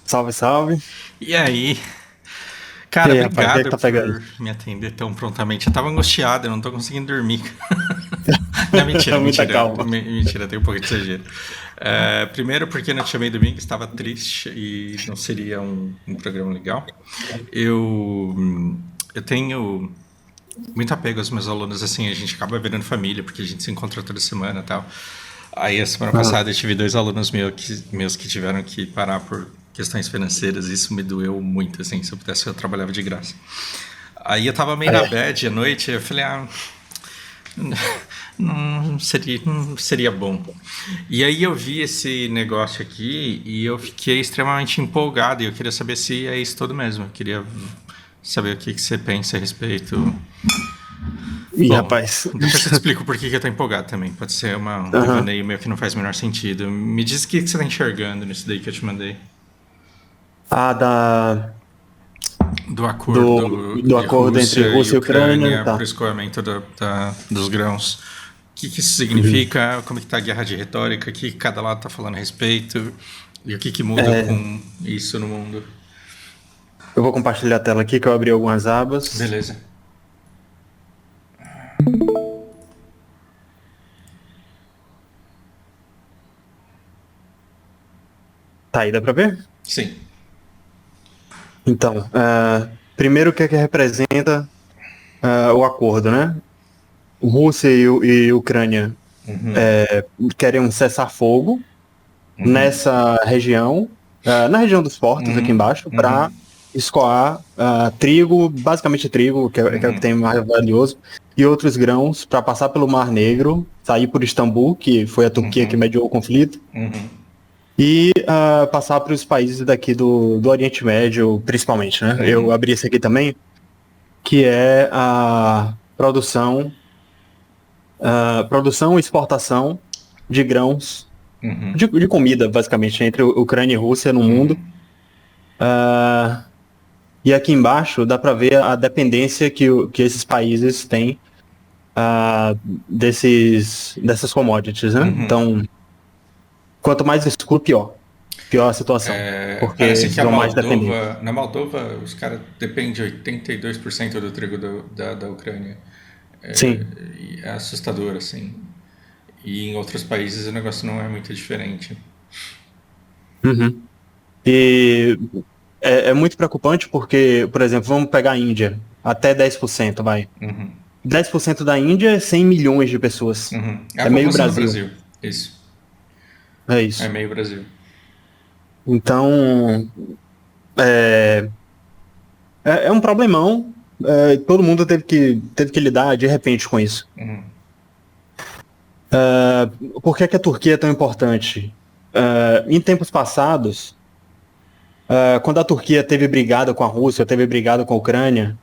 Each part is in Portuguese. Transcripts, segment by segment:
Salve, salve. E aí? E Cara, aí, rapaz, o que é que obrigado tá pegando? por me atender tão prontamente. Eu tava angustiado, eu não tô conseguindo dormir. Não, mentira, Muita mentira. calma. Mentira, tem um pouco de exagero. Primeiro porque não te chamei domingo, estava triste e não seria um programa legal. Eu, eu tenho muito apego aos meus alunos, assim, a gente acaba virando família, porque a gente se encontra toda semana e tal. Aí a semana Aham. passada eu tive dois alunos meus que tiveram que parar por questões financeiras, isso me doeu muito, assim, se eu pudesse eu trabalhava de graça. Aí eu tava meio na É. bad à noite, eu falei, não seria bom. E aí eu vi esse negócio aqui e eu fiquei extremamente empolgado e eu queria saber se é isso tudo mesmo. Eu queria saber o que você pensa a respeito. Ih, Bom, rapaz. depois eu te explico por que eu tô empolgado também. Pode ser um Aham. devaneio meio que não faz o menor sentido. Me diz o que você tá enxergando nisso daí que eu te mandei. Ah, Do do, acordo do de acordo entre Rússia e Rússia e Ucrânia, Ucrânia para o tá. escoamento dos grãos. O que isso Uhum. significa? Como é que tá a guerra de retórica? O que cada lado tá falando a respeito? E o que muda É, com isso no mundo? eu vou compartilhar a tela aqui que eu abri algumas abas. Beleza. Tá aí, dá pra ver? Sim. Então, primeiro o que é que representa o acordo, né? Rússia e Ucrânia querem um cessar-fogo nessa região, na região dos portos aqui embaixo, para escoar trigo, basicamente trigo, que é o que tem mais valioso, e outros grãos para passar pelo Mar Negro, sair por Istambul, que foi a Turquia que mediou o conflito, e passar para os países daqui do Oriente Médio, principalmente, né? Eu abri esse aqui também, que é a produção e exportação de grãos de comida, basicamente, entre Ucrânia e Rússia no mundo. E aqui embaixo dá para ver a dependência que esses países têm dessas commodities, né? Então, quanto mais escuro, pior. Pior a situação, Parece porque que a são mais dependentes. Moldova. Na Moldova, os caras dependem de 82% do trigo da Ucrânia. Sim. E é assustador, assim. E em outros países o negócio não é muito diferente. Uhum. E é muito preocupante porque, por exemplo, vamos pegar a Índia, até 10%, vai. 10% da Índia é 100 milhões de pessoas. É a É meio população do Brasil. Brasil. Isso. É É isso. meio Brasil. Então, é, é um problemão. Todo mundo teve que lidar de repente com isso. Por que é que a Turquia é tão importante? Em tempos passados, quando a Turquia teve brigada com a Rússia, teve brigada com a Ucrânia,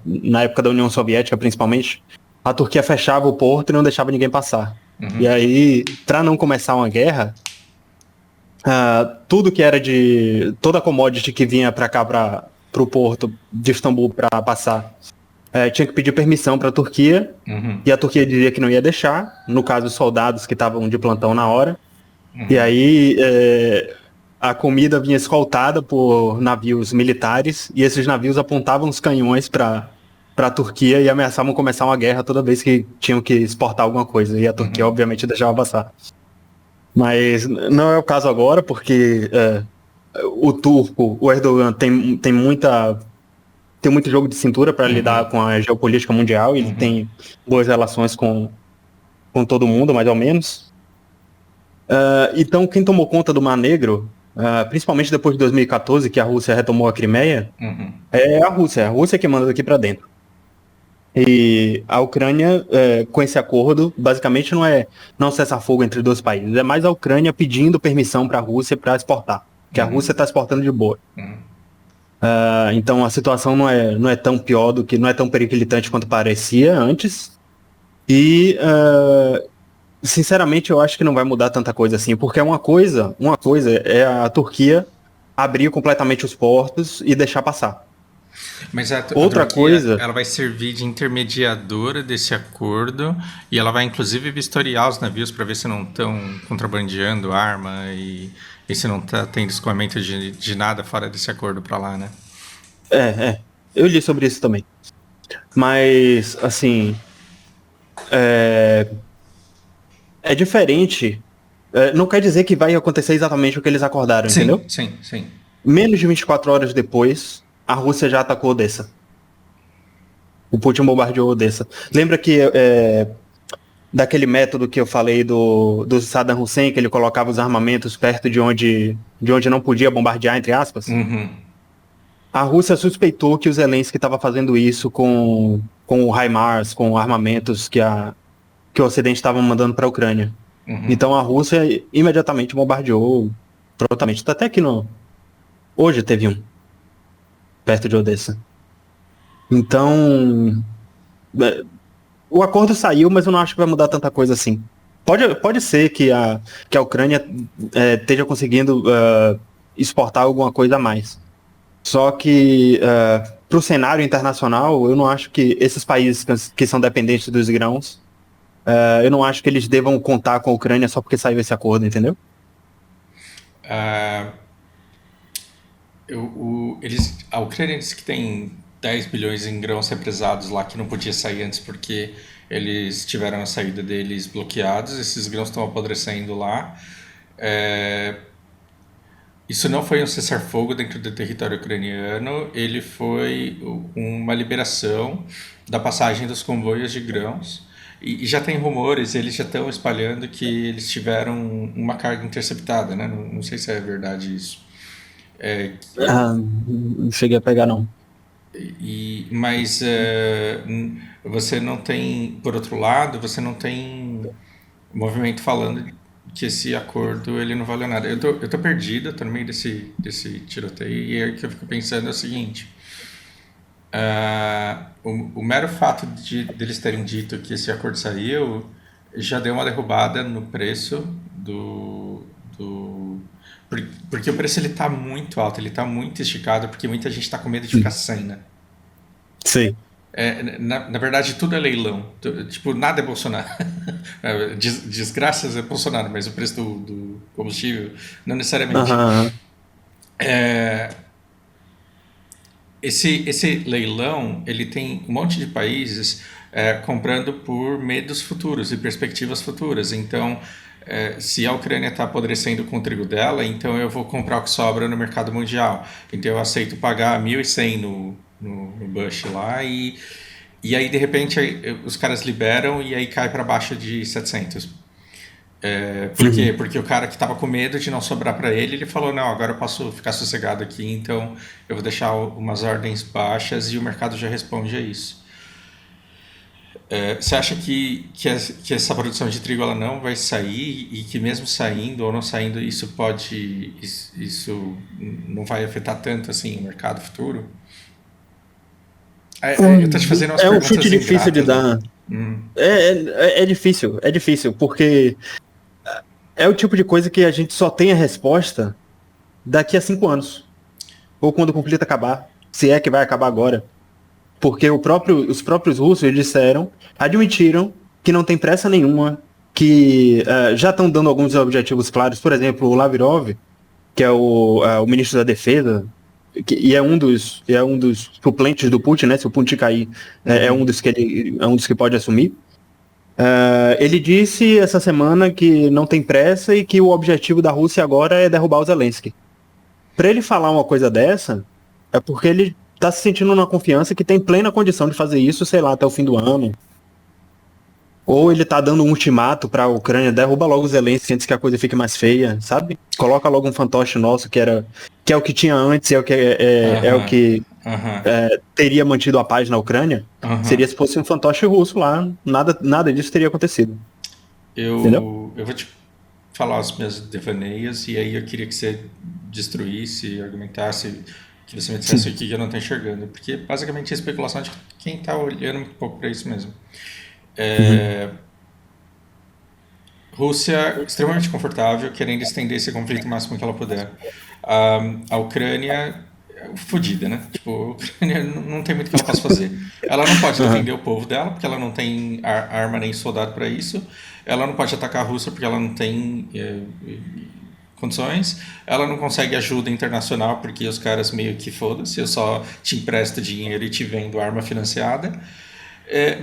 na época da União Soviética principalmente, a Turquia fechava o porto e não deixava ninguém passar. E aí, para não começar uma guerra, tudo que era toda a commodity que vinha para cá, para o porto de Istambul para passar, tinha que pedir permissão para a Turquia, e a Turquia dizia que não ia deixar, no caso, os soldados que estavam de plantão na hora. E aí, a comida vinha escoltada por navios militares, e esses navios apontavam os canhões para a Turquia e ameaçavam começar uma guerra toda vez que tinham que exportar alguma coisa. E a Turquia, obviamente, deixava passar. Mas não é o caso agora, porque o turco, o Erdogan, tem muito jogo de cintura para lidar com a geopolítica mundial. Ele tem boas relações com todo mundo, mais ou menos. Então, quem tomou conta do Mar Negro, principalmente depois de 2014, que a Rússia retomou a Crimeia, é a Rússia. É a Rússia que manda daqui para dentro. E a Ucrânia, com esse acordo, basicamente não cessar fogo entre dois países. É mais a Ucrânia pedindo permissão para a Rússia para exportar, que a Rússia está exportando de boa. Então a situação não é tão pior não é tão periclitante quanto parecia antes. E, sinceramente, eu acho que não vai mudar tanta coisa assim, porque uma coisa é a Turquia abrir completamente os portos e deixar passar. Mas a Outra Turquia, coisa, ela vai servir de intermediadora desse acordo e ela vai inclusive vistoriar os navios para ver se não estão contrabandeando arma e se não tá tendo escoamento de nada fora desse acordo para lá, né? eu li sobre isso também. Mas, assim, é diferente. Não quer dizer que vai acontecer exatamente o que eles acordaram, Sim, entendeu? sim, sim. Menos de 24 horas depois, a Rússia já atacou Odessa. O Putin bombardeou Odessa. Lembra que daquele método que eu falei do Saddam Hussein, que ele colocava os armamentos perto de onde não podia bombardear, entre aspas? Uhum, A Rússia suspeitou que o Zelensky estava fazendo isso com o HIMARS, com armamentos que o Ocidente estava mandando para a Ucrânia. uhum. Então a Rússia imediatamente bombardeou prontamente. Até que no hoje teve um perto de Odessa. Então o acordo saiu, mas eu não acho que vai mudar tanta coisa assim. Pode ser que a Ucrânia esteja conseguindo exportar alguma coisa a mais. Só que para o cenário internacional, eu não acho que esses países que são dependentes dos grãos, eu não acho que eles devam contar com a Ucrânia só porque saiu esse acordo, entendeu? Ah, a Ucrânia disse que tem 10 bilhões em grãos represados lá que não podia sair antes porque eles tiveram a saída deles bloqueados. Esses grãos estão apodrecendo lá. É, isso não foi um cessar-fogo dentro do território ucraniano, ele foi uma liberação da passagem dos comboios de grãos. E já tem rumores, eles já estão espalhando que eles tiveram uma carga interceptada, né? Não sei se é verdade isso. É, Não cheguei a pegar, não. mas você não tem, por outro lado, você não tem movimento falando que esse acordo ele não valeu nada. Eu tô perdido, eu tô no meio desse tiroteio e aí que eu fico pensando é o seguinte. O mero fato deles terem dito que esse acordo saiu já deu uma derrubada no preço do porque o preço ele tá muito alto, ele tá muito esticado, porque muita gente tá com medo de ficar sem, né? Sim. Na verdade, tudo é leilão. Tipo, nada é Bolsonaro. Desgraças é Bolsonaro, mas o preço do combustível, não necessariamente. Aham. Esse leilão, ele tem um monte de países comprando por medos futuros e perspectivas futuras. Então, se a Ucrânia está apodrecendo com o trigo dela, então eu vou comprar o que sobra no mercado mundial. Então eu aceito pagar 1.100 no Bush lá e aí de repente os caras liberam e aí cai para baixo de 700. Por quê? Porque o cara que estava com medo de não sobrar para ele, ele falou, não, agora eu posso ficar sossegado aqui, então eu vou deixar umas ordens baixas e o mercado já responde a isso. Você acha que essa produção de trigo ela não vai sair e que mesmo saindo ou não saindo isso não vai afetar tanto assim o mercado futuro? Eu tô te fazendo umas É um perguntas chute difícil de ingratas, né? dar. É difícil, porque é o tipo de coisa que a gente só tem a resposta daqui a 5 anos. Ou quando o conflito acabar, se é que vai acabar agora. Porque os próprios russos eles admitiram que não tem pressa nenhuma, que já estão dando alguns objetivos claros. Por exemplo, o Lavrov, que é o ministro da Defesa, e é um dos suplentes do Putin, né? Se o Putin cair, é um dos que pode assumir. Ele disse essa semana que não tem pressa e que o objetivo da Rússia agora é derrubar o Zelensky. Para ele falar uma coisa dessa, é porque ele está se sentindo numa confiança que tem plena condição de fazer isso, sei lá, até o fim do ano. Ou ele tá dando um ultimato para a Ucrânia, derruba logo o Zelensky antes que a coisa fique mais feia, sabe? Coloca logo um fantoche nosso que é o que tinha antes, é o que é o que teria mantido a paz na Ucrânia. Seria se fosse um fantoche russo lá, nada disso teria acontecido. Entendeu? Eu vou te falar os meus devaneios e aí eu queria que você destruísse, argumentasse, que você me dissesse o que eu não estou enxergando, porque basicamente é especulação de quem está olhando um pouco para isso mesmo. Rússia extremamente confortável, querendo estender esse conflito o máximo que ela puder. A Ucrânia fodida, né? Tipo, a Ucrânia não tem muito que ela possa fazer. Ela não pode Aham. defender o povo dela, porque ela não tem arma nem soldado para isso. Ela não pode atacar a Rússia, porque ela não tem condições. Ela não consegue ajuda internacional, porque os caras meio que foda-se, eu só te empresto dinheiro e te vendo arma financiada.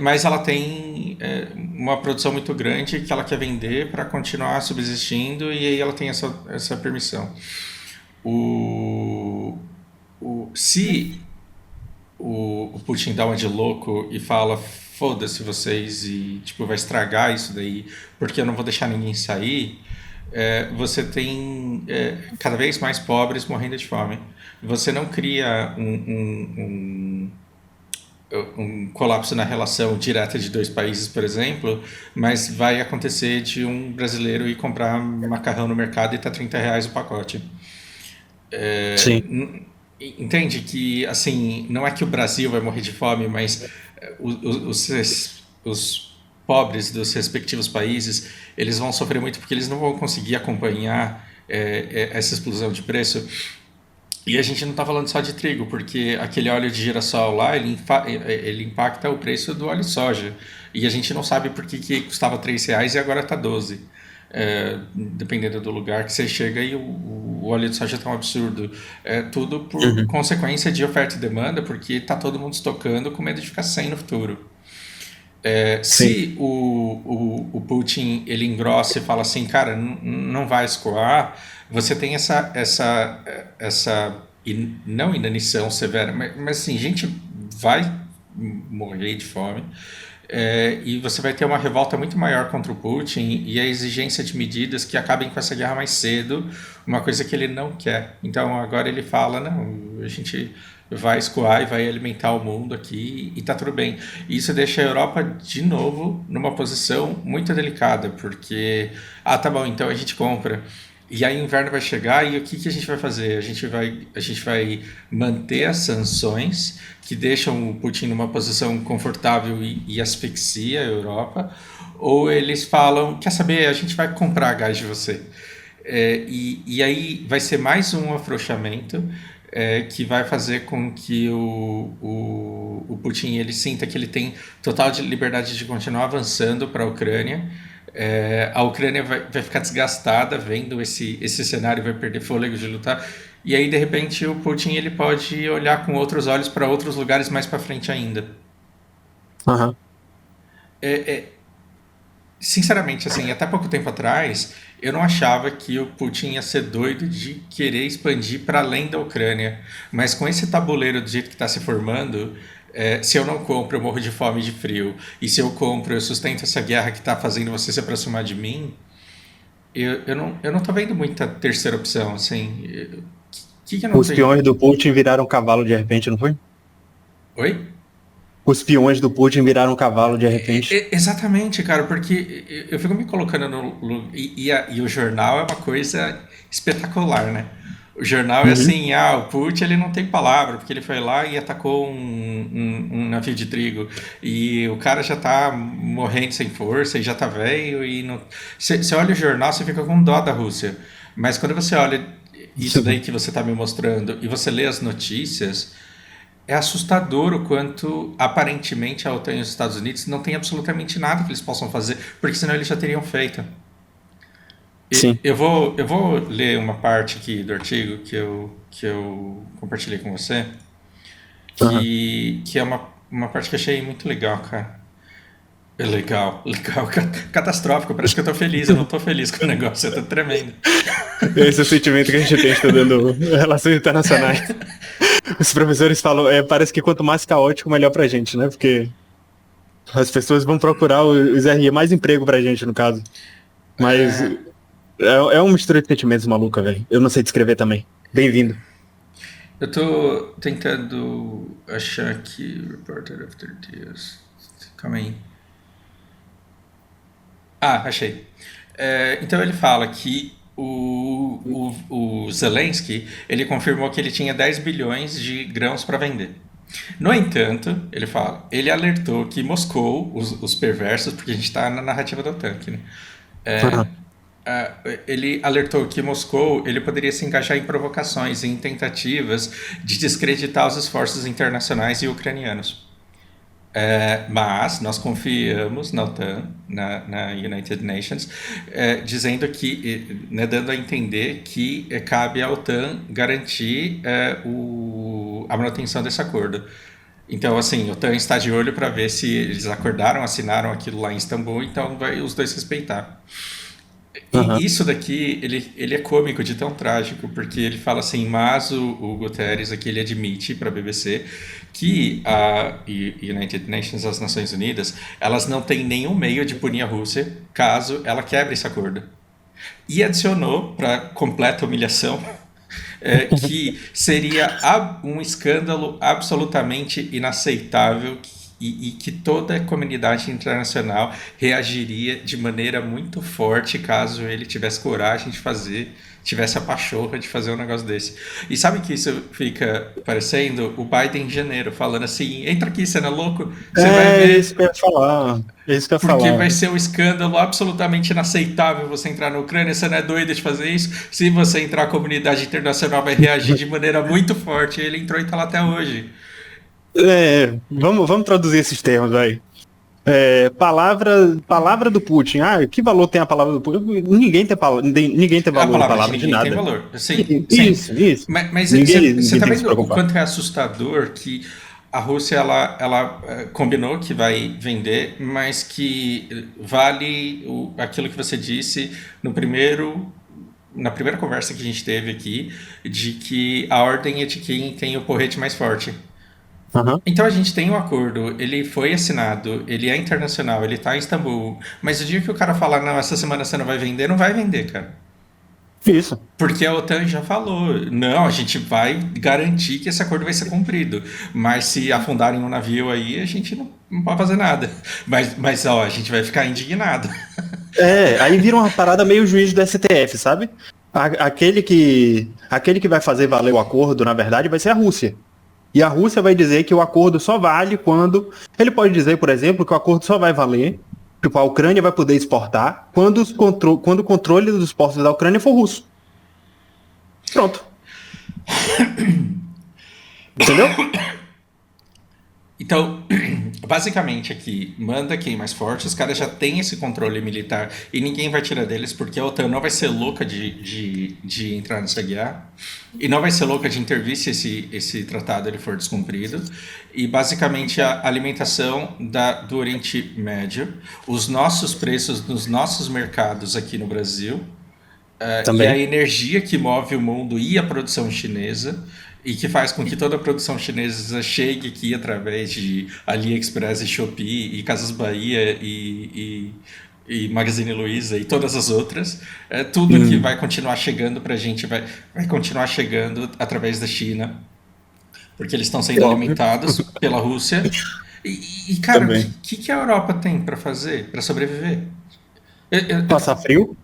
Mas ela tem uma produção muito grande que ela quer vender para continuar subsistindo, e aí ela tem essa permissão. O, se o Putin dá uma de louco e fala foda-se vocês e tipo vai estragar isso daí porque eu não vou deixar ninguém sair, você tem cada vez mais pobres morrendo de fome. Você não cria um colapso na relação direta de dois países, por exemplo, mas vai acontecer de um brasileiro ir comprar macarrão no mercado e tá R$ 30 o pacote. Sim. Entende que, assim, não é que o Brasil vai morrer de fome, mas os pobres dos respectivos países, eles vão sofrer muito porque eles não vão conseguir acompanhar essa explosão de preço. E a gente não está falando só de trigo, porque aquele óleo de girassol lá, ele impacta o preço do óleo de soja. E a gente não sabe por que custava R$ 3 e agora está 12. Dependendo do lugar que você chega e o óleo de soja está um absurdo. É tudo por Uhum. consequência de oferta e demanda, porque está todo mundo estocando com medo de ficar sem no futuro. Sim. Se o Putin ele engrossa e fala assim, cara, não vai escoar, você tem essa não inanição severa, mas assim, gente vai morrer de fome. E você vai ter uma revolta muito maior contra o Putin e a exigência de medidas que acabem com essa guerra mais cedo, uma coisa que ele não quer. Então agora ele fala, não, a gente vai escoar e vai alimentar o mundo aqui e tá tudo bem. E isso deixa a Europa de novo numa posição muito delicada, porque, tá bom, então a gente compra. E aí o inverno vai chegar e o que a gente vai fazer? A gente vai manter as sanções que deixam o Putin numa posição confortável e asfixia a Europa, ou eles falam, quer saber, a gente vai comprar gás de você. E aí vai ser mais um afrouxamento que vai fazer com que o Putin ele sinta que ele tem total de liberdade de continuar avançando para a Ucrânia. A Ucrânia vai ficar desgastada vendo esse cenário, vai perder fôlego de lutar. E aí, de repente, o Putin ele pode olhar com outros olhos para outros lugares mais para frente ainda. Aham. Sinceramente, assim, até pouco tempo atrás, eu não achava que o Putin ia ser doido de querer expandir para além da Ucrânia. Mas com esse tabuleiro do jeito que está se formando, se eu não compro, eu morro de fome e de frio. E se eu compro, eu sustento essa guerra que está fazendo você se aproximar de mim. Eu não tô vendo muita terceira opção, assim. Que eu não Os tenho? peões do Putin viraram cavalo de repente, não foi? Oi? Os peões do Putin viraram cavalo de repente. Exatamente, cara, porque eu fico me colocando e o jornal é uma coisa espetacular, né? O jornal é Uhum. assim, o Putin ele não tem palavra, porque ele foi lá e atacou um navio de trigo. E o cara já tá morrendo sem força e já tá velho e não. Você olha o jornal, você fica com dó da Rússia. Mas quando você olha isso daí que você tá me mostrando e você lê as notícias, é assustador o quanto, aparentemente, a OTAN e os Estados Unidos não tem absolutamente nada que eles possam fazer, porque senão eles já teriam feito. Sim. Eu vou ler uma parte aqui do artigo que eu compartilhei com você, Aham. que é uma parte que eu achei muito legal, cara. É legal, legal, catastrófico, parece que eu tô feliz, eu não tô feliz com o negócio, eu tô tremendo. Esse é o sentimento que a gente tem estudando relações internacionais. Os professores falam, parece que quanto mais caótico, melhor pra gente, né? Porque as pessoas vão procurar os RI mais emprego pra gente, no caso. Mas é uma mistura de sentimentos maluca, velho. Eu não sei descrever também. Bem-vindo. Eu tô tentando achar aqui, Reporter After Tears. Calma aí. Achei. Então ele fala que o Zelensky ele confirmou que ele tinha 10 bilhões de grãos para vender. No entanto, ele fala, ele alertou que Moscou, os perversos, porque a gente está na narrativa do tanque, né? Aham. ele alertou que Moscou ele poderia se engajar em provocações, em tentativas de descreditar os esforços internacionais e ucranianos. Mas nós confiamos na OTAN, na United Nations, dizendo que, né, dando a entender que cabe à OTAN garantir a manutenção desse acordo. Então, assim, a OTAN está de olho para ver se eles acordaram, assinaram aquilo lá em Istambul, então vai os dois respeitar. E isso daqui, ele é cômico de tão trágico, porque ele fala assim, mas o Guterres aqui, ele admite para a BBC que a United Nations, as Nações Unidas, elas não têm nenhum meio de punir a Rússia caso ela quebre esse acordo. E adicionou, para completa humilhação, que seria um escândalo absolutamente inaceitável e que toda a comunidade internacional reagiria de maneira muito forte caso ele tivesse coragem de fazer, tivesse a pachorra de fazer um negócio desse. E sabe que isso fica parecendo o Biden em janeiro, falando assim, entra aqui, você não é louco? Você vai ver. Isso que eu ia falar. Isso que eu ia Porque falar. vai ser um escândalo absolutamente inaceitável você entrar na Ucrânia, você não é doido de fazer isso? Se você entrar, a comunidade internacional vai reagir de maneira muito forte. Ele entrou e tá lá até hoje. Vamos traduzir esses termos aí. Palavra do Putin. Que valor tem a palavra do Putin? Ninguém tem valor a palavra de nada. Tem valor. Sim, isso. Mas você tá vendo o quanto é assustador que a Rússia ela combinou que vai vender, mas que vale aquilo que você disse na primeira conversa que a gente teve aqui, de que a ordem é de quem tem o porrete mais forte. Então a gente tem um acordo, ele foi assinado, ele é internacional, ele tá em Istambul, mas o dia que o cara falar, não, essa semana você não vai vender, cara. Isso. Porque a OTAN já falou, não, a gente vai garantir que esse acordo vai ser cumprido, mas se afundarem um navio aí, a gente não pode fazer nada. Mas a gente vai ficar indignado. Aí vira uma parada meio juiz do STF, sabe? Aquele que vai fazer valer o acordo, na verdade, vai ser a Rússia. E a Rússia vai dizer que o acordo só vale quando... Ele pode dizer, por exemplo, que o acordo só vai valer, tipo, a Ucrânia vai poder exportar quando o controle dos portos da Ucrânia for russo. Pronto. Entendeu? Então, basicamente aqui, manda quem é mais forte, os caras já têm esse controle militar e ninguém vai tirar deles, porque a OTAN não vai ser louca de entrar nessa guerra e não vai ser louca de intervir se esse tratado ele for descumprido. E basicamente a alimentação do Oriente Médio, os nossos preços nos nossos mercados aqui no Brasil, e a energia que move o mundo e a produção chinesa, e que faz com que toda a produção chinesa chegue aqui através de AliExpress e Shopee e Casas Bahia e Magazine Luiza e todas as outras. Tudo que vai continuar chegando pra gente vai continuar chegando através da China, porque eles estão sendo alimentados pela Rússia. E cara, o que a Europa tem pra fazer, pra sobreviver? Passar frio?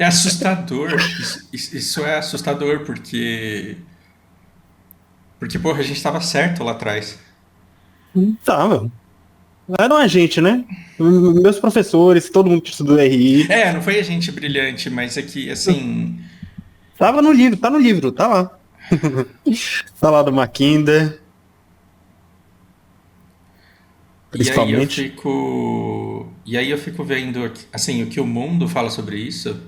É assustador. Isso é assustador porque, porra, a gente tava certo lá atrás. Tava. Eram a gente, né? Meus professores, todo mundo que estudou RI. Não foi a gente brilhante, mas é que, assim... Tava no livro, tá lá. Tá lá do Mackinder. Principalmente. E aí eu fico vendo, assim, o que o mundo fala sobre isso...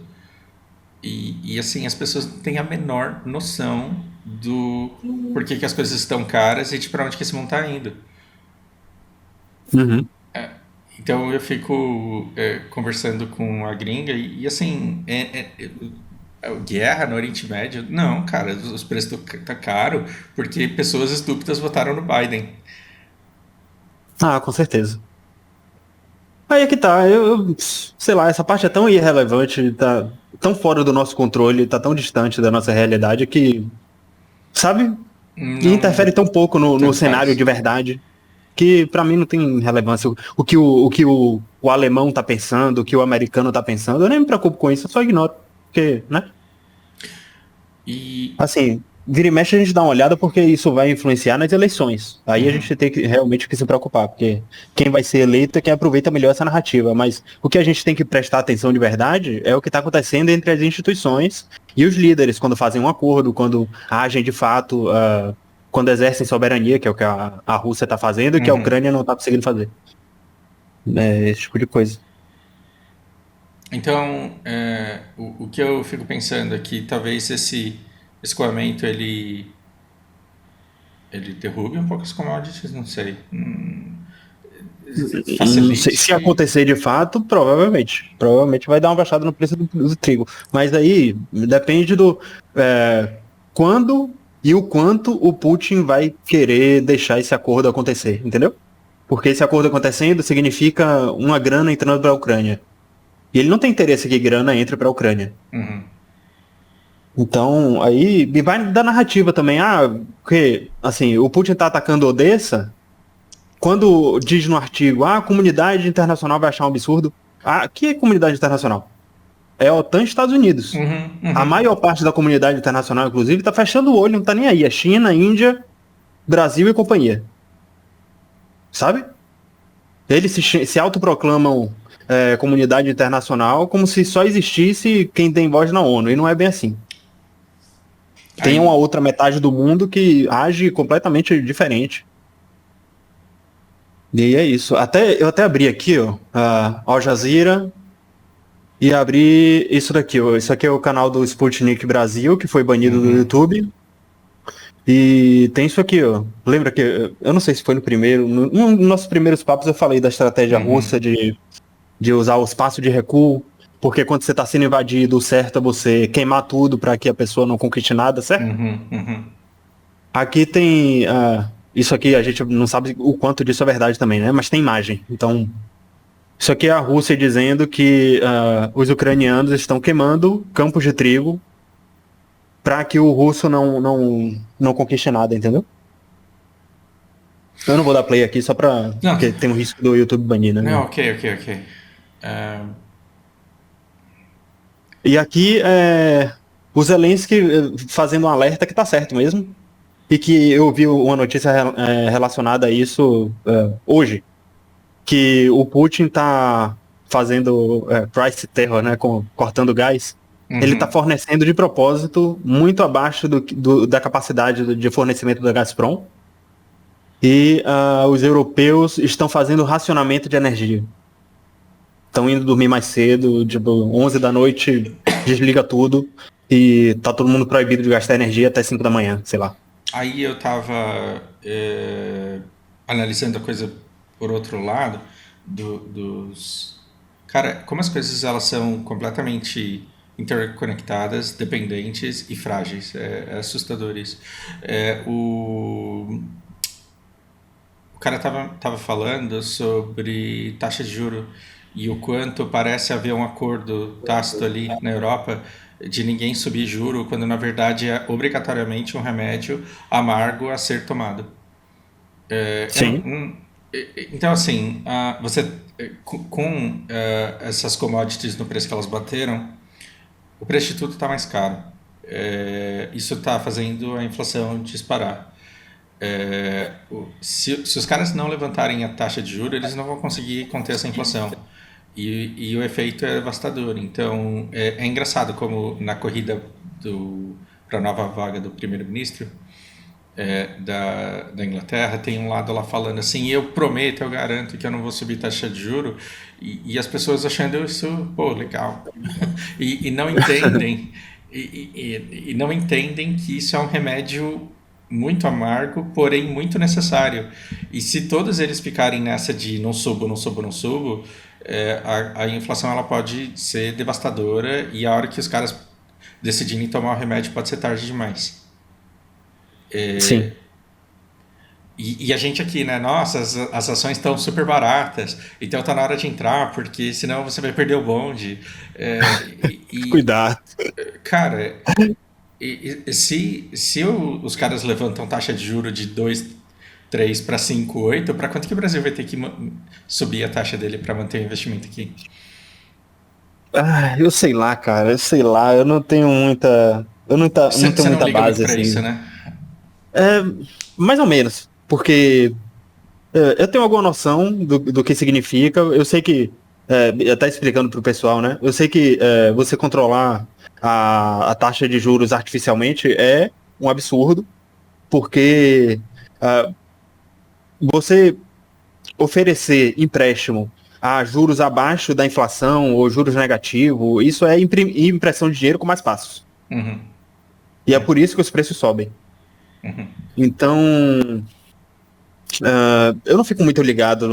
E assim, as pessoas não têm a menor noção do porquê que as coisas estão caras e de para onde que esse mundo está indo. Então eu fico conversando com a gringa e assim, guerra no Oriente Médio, não, cara, os preços tá caro porque pessoas estúpidas votaram no Biden. Com certeza. Aí é que tá, eu sei lá, essa parte é tão irrelevante, tá tão fora do nosso controle, tá tão distante da nossa realidade que, sabe? E interfere tão pouco no cenário de verdade, que pra mim não tem relevância. O que o alemão tá pensando, o que o americano tá pensando, eu nem me preocupo com isso, eu só ignoro, porque, né? E... Assim, vira e mexe a gente dá uma olhada porque isso vai influenciar nas eleições. Aí a gente tem que realmente que se preocupar, porque quem vai ser eleito é quem aproveita melhor essa narrativa. Mas o que a gente tem que prestar atenção de verdade é o que está acontecendo entre as instituições e os líderes, quando fazem um acordo, quando agem de fato, quando exercem soberania, que é o que a Rússia está fazendo e que a Ucrânia não está conseguindo fazer. Esse tipo de coisa. Então, o que eu fico pensando é que talvez esse escoamento ele derrube um pouco as commodities, não sei. Não sei, se acontecer de fato, provavelmente vai dar uma baixada no preço do trigo. Mas aí depende do quando e o quanto o Putin vai querer deixar esse acordo acontecer, entendeu? Porque esse acordo acontecendo significa uma grana entrando para a Ucrânia. E ele não tem interesse que grana entre para a Ucrânia. Então, aí vai da narrativa também. Porque, assim, o Putin tá atacando Odessa, quando diz no artigo, a comunidade internacional vai achar um absurdo. Que é comunidade internacional? É a OTAN e Estados Unidos. A maior parte da comunidade internacional, inclusive, tá fechando o olho, não tá nem aí. É China, Índia, Brasil e companhia. Sabe? Eles se autoproclamam comunidade internacional como se só existisse quem tem voz na ONU, e não é bem assim. Tem uma outra metade do mundo que age completamente diferente. E é isso. Eu até abri aqui, ó, a Al Jazeera, e abri isso daqui, ó. Isso aqui é o canal do Sputnik Brasil, que foi banido do YouTube. E tem isso aqui, ó. Lembra que, eu não sei se foi no primeiro, nos nossos primeiros papos eu falei da estratégia russa de usar o espaço de recuo, porque quando você está sendo invadido, o certo é você queimar tudo para que a pessoa não conquiste nada, certo? Aqui tem... isso aqui a gente não sabe o quanto disso é verdade também, né? Mas tem imagem. Então, isso aqui é a Rússia dizendo que os ucranianos estão queimando campos de trigo para que o russo não conquiste nada, entendeu? Eu não vou dar play aqui só para... Porque tem um risco do YouTube banir, né? Não, ok. E aqui o Zelensky fazendo um alerta que tá certo mesmo. E que eu vi uma notícia relacionada a isso hoje. Que o Putin tá fazendo price terror, né? Cortando gás. Ele tá fornecendo de propósito muito abaixo da capacidade de fornecimento da Gazprom. E os europeus estão fazendo racionamento de energia. Estão indo dormir mais cedo, tipo, 11 da noite, desliga tudo e tá todo mundo proibido de gastar energia até 5 da manhã, sei lá. Aí eu tava analisando a coisa por outro lado, Cara, como as coisas elas são completamente interconectadas, dependentes e frágeis. É assustador isso. O cara tava falando sobre taxa de juro e o quanto parece haver um acordo tácito ali na Europa de ninguém subir juro, quando na verdade é obrigatoriamente um remédio amargo a ser tomado. Sim. Então, assim, você com essas commodities no preço que elas bateram, o preço de tudo está mais caro. Isso está fazendo a inflação disparar. Se os caras não levantarem a taxa de juros, eles não vão conseguir conter essa inflação. E o efeito é devastador. Então, é engraçado como na corrida para a nova vaga do primeiro-ministro da Inglaterra, tem um lado lá falando assim, eu prometo, eu garanto que eu não vou subir taxa de juro, e as pessoas achando isso, pô, legal. e não entendem, e não entendem que isso é um remédio muito amargo, porém muito necessário. E se todos eles ficarem nessa de não subo, a inflação ela pode ser devastadora, e a hora que os caras decidirem tomar o remédio pode ser tarde demais. Sim. E a gente aqui, né? Nossa, as ações estão super baratas, então tá na hora de entrar, porque senão você vai perder o bonde. Cuidado. Cara, se os caras levantam taxa de juros de 2, 3 para 5, 8, para quanto que o Brasil vai ter que subir a taxa dele para manter o investimento aqui? Eu sei lá, cara, eu não tenho muita... Eu não tenho Você não muita liga muito base, pra isso, assim. né? É, mais ou menos, porque eu tenho alguma noção do que significa. Eu sei que, até explicando para o pessoal, né? Eu sei que você controlar a taxa de juros artificialmente é um absurdo, porque ah, você oferecer empréstimo a juros abaixo da inflação ou juros negativos, isso é impressão de dinheiro com mais passos. Uhum. E é É. por isso que os preços sobem. Uhum. Então, eu não fico muito ligado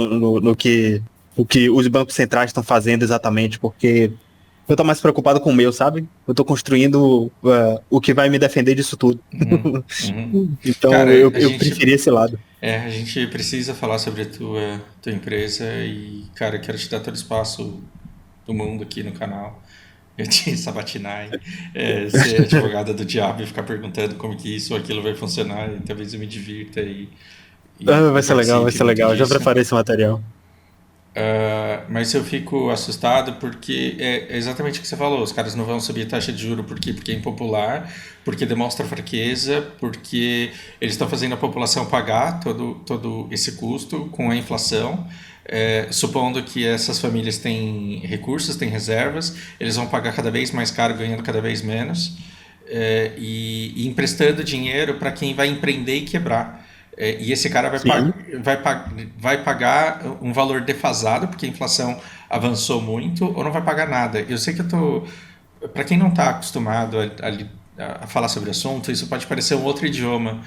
o que os bancos centrais estão fazendo exatamente, porque eu tô mais preocupado com o meu, sabe? Eu tô construindo o que vai me defender disso tudo. Uhum. Uhum. Então, Cara, a eu gente, preferi esse lado. a gente precisa falar sobre a tua empresa e, cara, eu quero te dar todo o espaço do mundo aqui no canal. Eu te sabatinar, ser advogada do diabo e ficar perguntando como que isso ou aquilo vai funcionar e talvez eu me divirta e Vai participe ser muito legal. Eu já disso. preparei esse material. Mas eu fico assustado porque é exatamente o que você falou. Os caras não vão subir a taxa de juro por quê? Porque é impopular, porque demonstra fraqueza, porque eles estão fazendo a população pagar todo esse custo com a inflação. Supondo que essas famílias têm recursos, têm reservas, eles vão pagar cada vez mais caro, ganhando cada vez menos, e emprestando dinheiro para quem vai empreender e quebrar. E esse cara Sim. vai pagar um valor defasado, porque a inflação avançou muito, ou não vai pagar nada. Eu sei que eu tô. Para quem não está acostumado a falar sobre o assunto, isso pode parecer um outro idioma,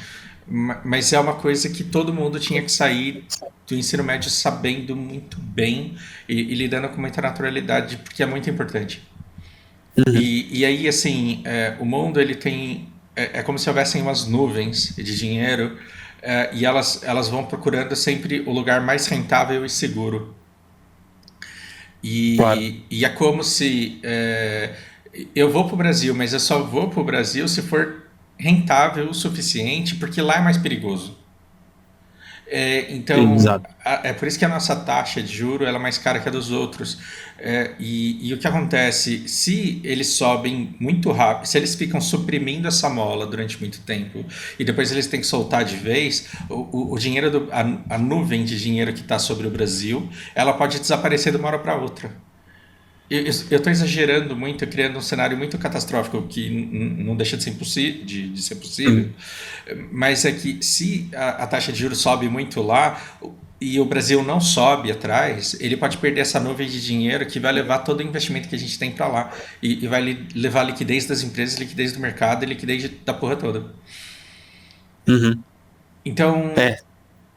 mas é uma coisa que todo mundo tinha que sair do ensino médio sabendo muito bem e lidando com muita naturalidade, porque é muito importante. Uhum. E aí, assim, o mundo ele tem. É como se houvessem umas nuvens de dinheiro e elas vão procurando sempre o lugar mais rentável e seguro. Claro. E é como se eu vou para o Brasil, mas eu só vou para o Brasil se for rentável o suficiente, porque lá é mais perigoso. Então, Exato. é por isso que a nossa taxa de juro ela é mais cara que a dos outros. E o que acontece? Se eles sobem muito rápido, se eles ficam suprimindo essa mola durante muito tempo e depois eles têm que soltar de vez, o dinheiro, a nuvem de dinheiro que está sobre o Brasil, ela pode desaparecer de uma hora para outra. Eu estou exagerando muito, criando um cenário muito catastrófico que não deixa de ser, de ser possível, Hum. mas é que se a taxa de juros sobe muito lá e o Brasil não sobe atrás, ele pode perder essa nuvem de dinheiro que vai levar todo o investimento que a gente tem para lá e vai levar liquidez das empresas, liquidez do mercado e liquidez da porra toda. Uhum. Então,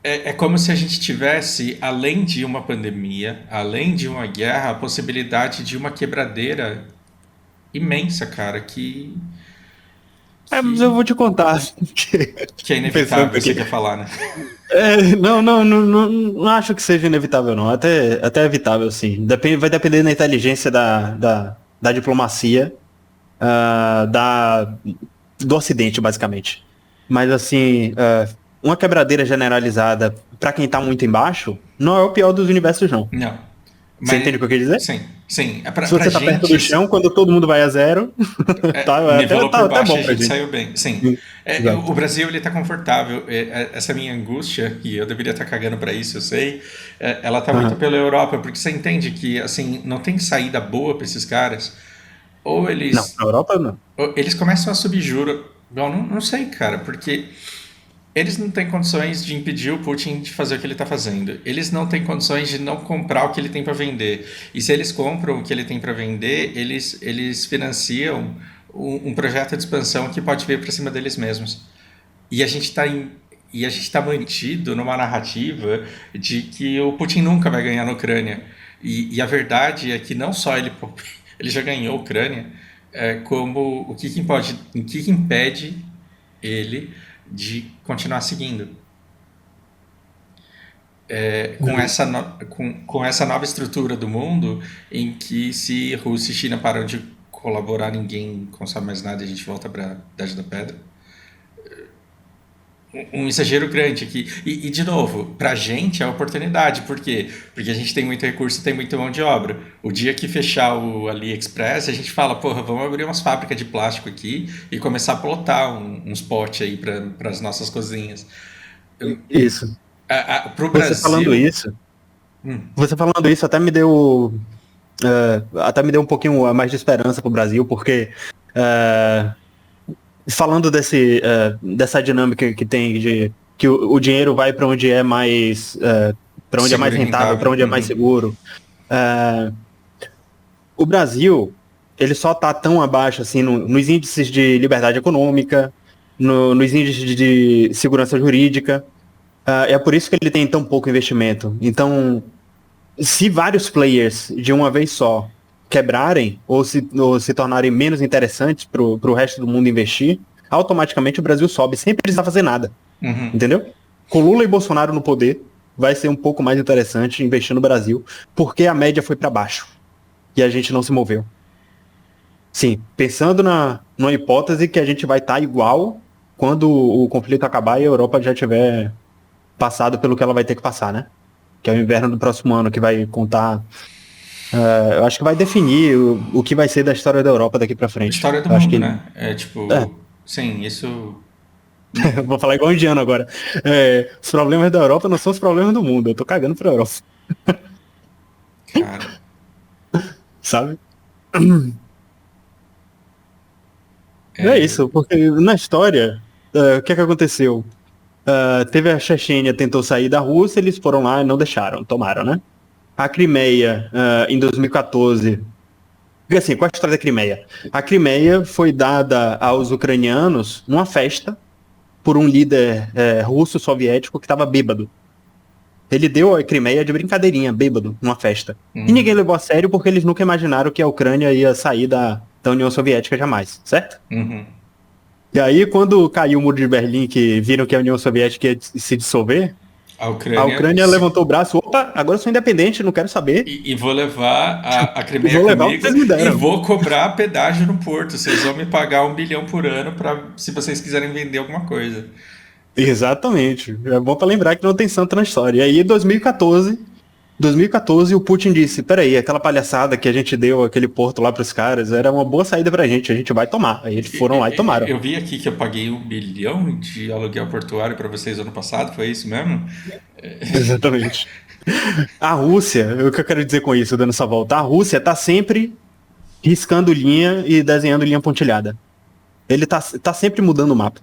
É, é como se a gente tivesse, além de uma pandemia, além de uma guerra, a possibilidade de uma quebradeira imensa, cara, mas eu que, vou te contar. que é Pensando inevitável, você aqui. quer falar, né? Não acho que seja inevitável, não. Até é evitável, sim. Vai depender da inteligência da diplomacia, ah, da, do Ocidente, basicamente. Mas, assim, uma quebradeira generalizada para quem tá muito embaixo não é o pior dos universos, não. Não. Você entende Mas, o que eu quis dizer? sim, sim. Se Pra você tá perto do gente, chão, quando todo mundo vai a zero, nivelou tá por até baixo e bom a pra gente gente. saiu bem. Sim. Exato. O Brasil, ele tá confortável. Essa minha angústia, e eu deveria estar cagando pra isso, eu sei, ela tá muito Aham. pela Europa, porque você entende que, assim, não tem saída boa pra esses caras. Ou Não, eles na Europa não. Eles começam a subir juro. Eu não sei, cara, porque eles não têm condições de impedir o Putin de fazer o que ele está fazendo. Eles não têm condições de não comprar o que ele tem para vender. E se eles compram o que ele tem para vender, eles financiam um projeto de expansão que pode vir para cima deles mesmos. E a gente está e a gente está mantido numa narrativa de que o Putin nunca vai ganhar na Ucrânia. E a verdade é que não só ele já ganhou a Ucrânia, como o que impede ele de continuar seguindo. Uhum. Com essa nova estrutura do mundo, em que se Rússia e China param de colaborar, ninguém consome mais nada e a gente volta para a Idade da Pedra. um exagero grande aqui. E, de novo, pra gente é oportunidade. Por quê? Porque a gente tem muito recurso e tem muita mão de obra. O dia que fechar o AliExpress, a gente fala, porra, vamos abrir umas fábricas de plástico aqui e começar a plotar uns potes aí para as nossas cozinhas. Isso. Pro Brasil... Você falando isso até me deu... até me deu um pouquinho a mais de esperança pro Brasil, porque... falando dessa dinâmica que tem de que o dinheiro vai para onde é mais para onde seguro, é mais rentável, para onde é mais seguro. O Brasil, ele só tá tão abaixo assim nos índices de liberdade econômica, nos índices de segurança jurídica. É por isso que ele tem tão pouco investimento. Então, se vários players de uma vez só quebrarem ou se tornarem menos interessantes para o resto do mundo investir, automaticamente o Brasil sobe sem precisar fazer nada. Entendeu? Com Lula e Bolsonaro no poder, vai ser um pouco mais interessante investir no Brasil, porque a média foi para baixo e a gente não se moveu. Sim, pensando numa hipótese que a gente vai estar igual quando o conflito acabar e a Europa já tiver passado pelo que ela vai ter que passar, né? Que é o inverno do próximo ano, que vai contar... eu acho que vai definir o que vai ser da história da Europa daqui pra frente. História do mundo, né? Sim, isso... Vou falar igual um indiano agora. Os problemas da Europa não são os problemas do mundo. Eu tô cagando pra Europa. Cara... Sabe? É isso, porque na história, o que aconteceu? Teve a Chechênia, tentou sair da Rússia, eles foram lá e não deixaram, tomaram, né? A Crimeia, em 2014... Porque assim, qual é a história da Crimeia? A Crimeia foi dada aos ucranianos numa festa por um líder russo soviético que estava bêbado. Ele deu a Crimeia de brincadeirinha, bêbado, numa festa. E ninguém levou a sério porque eles nunca imaginaram que a Ucrânia ia sair da União Soviética jamais, certo? E aí, quando caiu o Muro de Berlim, que viram que a União Soviética ia se dissolver, a Ucrânia levantou o braço, opa, agora eu sou independente, não quero saber. E vou levar a Crimeia comigo e vou cobrar pedágio no porto. Vocês vão me pagar 1 bilhão por ano se vocês quiserem vender alguma coisa. Exatamente. É bom pra lembrar que não tem santo na história. E aí, em 2014, o Putin disse, peraí, aquela palhaçada que a gente deu, aquele porto lá pros caras, era uma boa saída pra gente, a gente vai tomar. Aí eles foram lá e tomaram. Eu vi aqui que eu paguei 1 bilhão de aluguel portuário pra vocês ano passado, foi isso mesmo? Exatamente. A Rússia, o que eu quero dizer com isso, dando essa volta, a Rússia tá sempre riscando linha e desenhando linha pontilhada. Ele tá sempre mudando o mapa.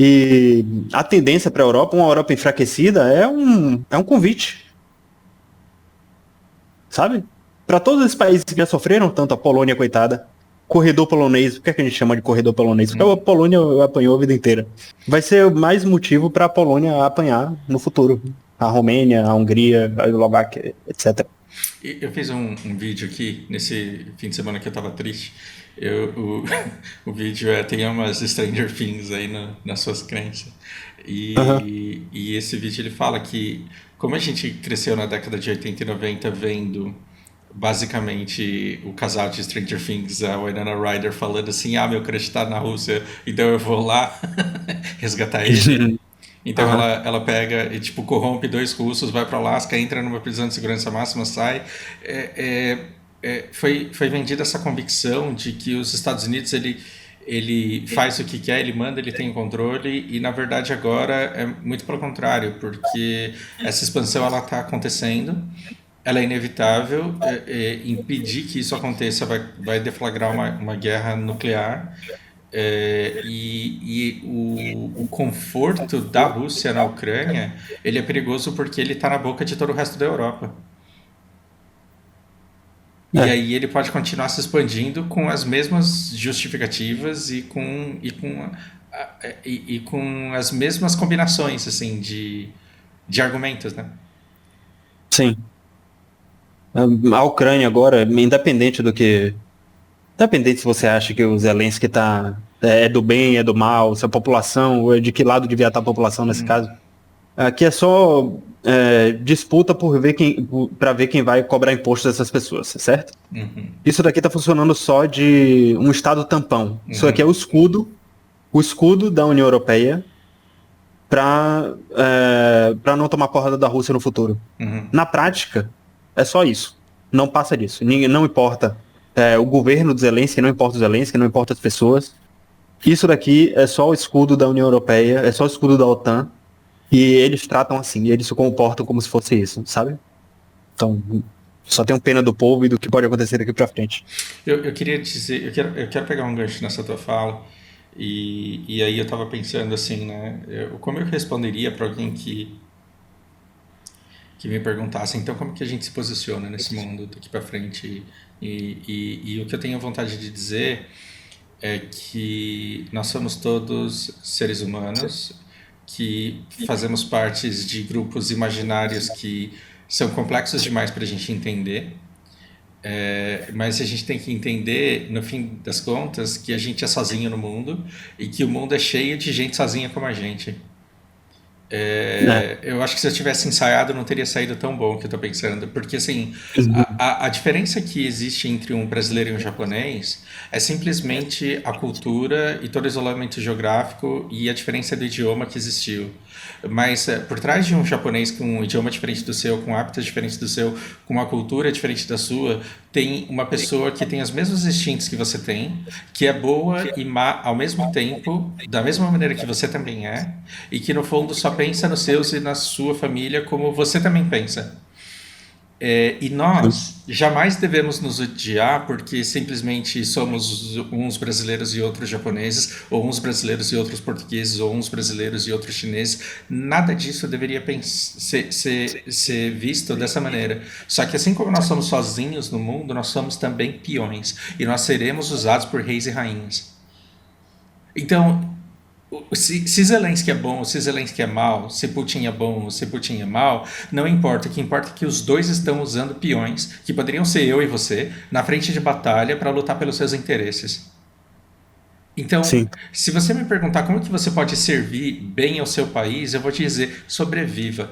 E a tendência para a Europa, uma Europa enfraquecida, é um convite. Sabe? Para todos os países que já sofreram tanto, a Polônia, coitada, corredor polonês, por que a gente chama de corredor polonês? Porque a Polônia apanhou a vida inteira. Vai ser mais motivo para a Polônia apanhar no futuro. A Romênia, a Hungria, a Eslováquia, etc. Eu fiz um vídeo aqui, nesse fim de semana que eu tava triste. O vídeo tem umas Stranger Things aí nas suas crenças. E esse vídeo ele fala que, como a gente cresceu na década de 80 e 90 vendo basicamente o casal de Stranger Things, a Winona Ryder, falando assim, meu crush tá na Rússia, então eu vou lá resgatar ele. Então ela pega e tipo corrompe 2 russos, vai para Alasca, entra numa prisão de segurança máxima, sai. Foi vendida essa convicção de que os Estados Unidos ele faz o que quer, ele manda, ele tem controle, e na verdade agora é muito pelo contrário, porque essa expansão ela está acontecendo, ela é inevitável, impedir que isso aconteça vai deflagrar uma guerra nuclear. O conforto da Rússia na Ucrânia ele é perigoso porque ele está na boca de todo o resto da Europa. E aí ele pode continuar se expandindo com as mesmas justificativas e com as mesmas combinações assim, de argumentos, né? Sim. A Ucrânia agora, independente se você acha que o Zelensky é do bem, é do mal, se a população, de que lado devia estar a população nesse caso. Aqui é só disputa para ver quem vai cobrar imposto dessas pessoas, certo? Isso daqui está funcionando só de um estado tampão. Isso aqui é o escudo da União Europeia para não tomar porrada da Rússia no futuro. Na prática, é só isso. Não passa disso. Não importa o governo do Zelensky, não importa o Zelensky, não importa as pessoas. Isso daqui é só o escudo da União Europeia, é só o escudo da OTAN, e eles tratam assim, e eles se comportam como se fosse isso, sabe? Então, só tenho pena do povo e do que pode acontecer daqui pra frente. Eu queria dizer, eu quero pegar um gancho nessa tua fala, e aí eu tava pensando assim, né? Como eu responderia para alguém que me perguntasse, então como que a gente se posiciona nesse mundo daqui para frente? E o que eu tenho vontade de dizer é que nós somos todos seres humanos que fazemos parte de grupos imaginários que são complexos demais para a gente entender, mas a gente tem que entender, no fim das contas, que a gente é sozinho no mundo e que o mundo é cheio de gente sozinha como a gente. Eu acho que se eu tivesse ensaiado não teria saído tão bom que eu tô pensando, porque assim, a diferença que existe entre um brasileiro e um japonês é simplesmente a cultura e todo o isolamento geográfico e a diferença do idioma que existiu. Mas por trás de um japonês com um idioma diferente do seu, com hábitos diferentes do seu, com uma cultura diferente da sua, tem uma pessoa que tem os mesmos instintos que você tem, que é boa e má ao mesmo tempo, da mesma maneira que você também é, e que no fundo só pensa nos seus e na sua família como você também pensa. E nós jamais devemos nos odiar porque simplesmente somos uns brasileiros e outros japoneses, ou uns brasileiros e outros portugueses, ou uns brasileiros e outros chineses. Nada disso deveria ser visto dessa maneira. Só que assim como nós somos sozinhos no mundo, nós somos também peões. E nós seremos usados por reis e rainhas. Então, se Zelensky é bom, se Zelensky é mal, se Putin é bom ou se Putin é mal, não importa. O que importa é que os dois estão usando peões, que poderiam ser eu e você, na frente de batalha para lutar pelos seus interesses. Então, Sim. se você me perguntar como que você pode servir bem ao seu país, eu vou te dizer, sobreviva.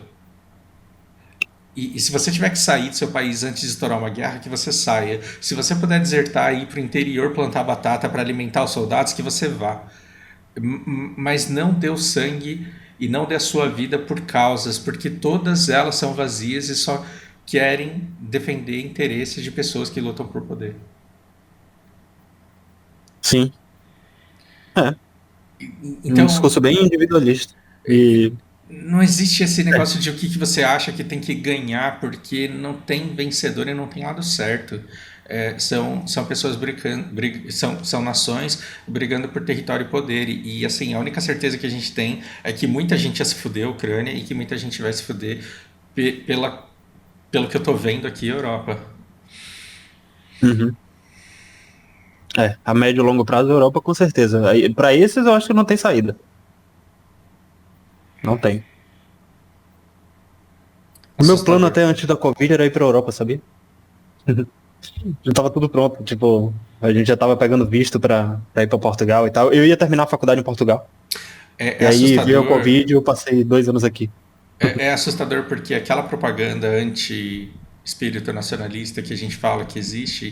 E se você tiver que sair do seu país antes de estourar uma guerra, que você saia. Se você puder desertar e ir para o interior plantar batata para alimentar os soldados, que você vá. Mas não dê o sangue e não dê a sua vida por causas, porque todas elas são vazias e só querem defender interesses de pessoas que lutam por poder. Sim. Então, Um discurso bem individualista. E não existe esse negócio de o que você acha que tem que ganhar, porque não tem vencedor e não tem lado certo. São pessoas são nações brigando por território e poder. E assim, a única certeza que a gente tem é que muita gente já se fudeu, a Ucrânia, e que muita gente vai se fuder pelo que eu tô vendo aqui, Europa. A médio e longo prazo, a Europa com certeza. Para esses eu acho que não tem saída. Não tem. O meu plano até antes da Covid era ir pra Europa, sabia? Já tava tudo pronto, tipo, a gente já tava pegando visto pra ir pra Portugal e tal. Eu ia terminar a faculdade em Portugal. E aí veio a Covid e eu passei 2 anos aqui. É assustador porque aquela propaganda anti-espírito nacionalista que a gente fala que existe,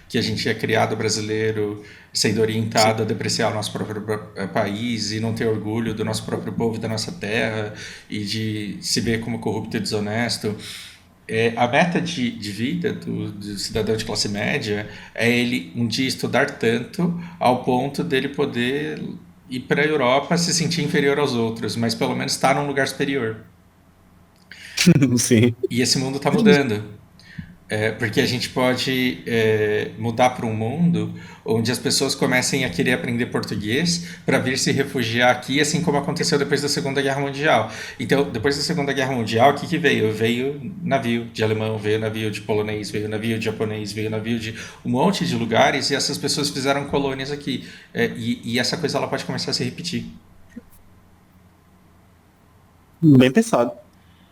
que a gente é criado brasileiro sendo orientado a depreciar o nosso próprio país e não ter orgulho do nosso próprio povo, da nossa terra, e de se ver como corrupto e desonesto. A meta de vida do cidadão de classe média é ele um dia estudar tanto ao ponto dele poder ir para a Europa se sentir inferior aos outros, mas pelo menos estar num lugar superior. Sim. E esse mundo está mudando. Porque a gente pode mudar para um mundo onde as pessoas comecem a querer aprender português para vir se refugiar aqui, assim como aconteceu depois da Segunda Guerra Mundial. Então, depois da Segunda Guerra Mundial, o que veio? Veio navio de alemão, veio navio de polonês, veio navio de japonês, veio navio de um monte de lugares, e essas pessoas fizeram colônias aqui. E essa coisa ela pode começar a se repetir. Bem pensado.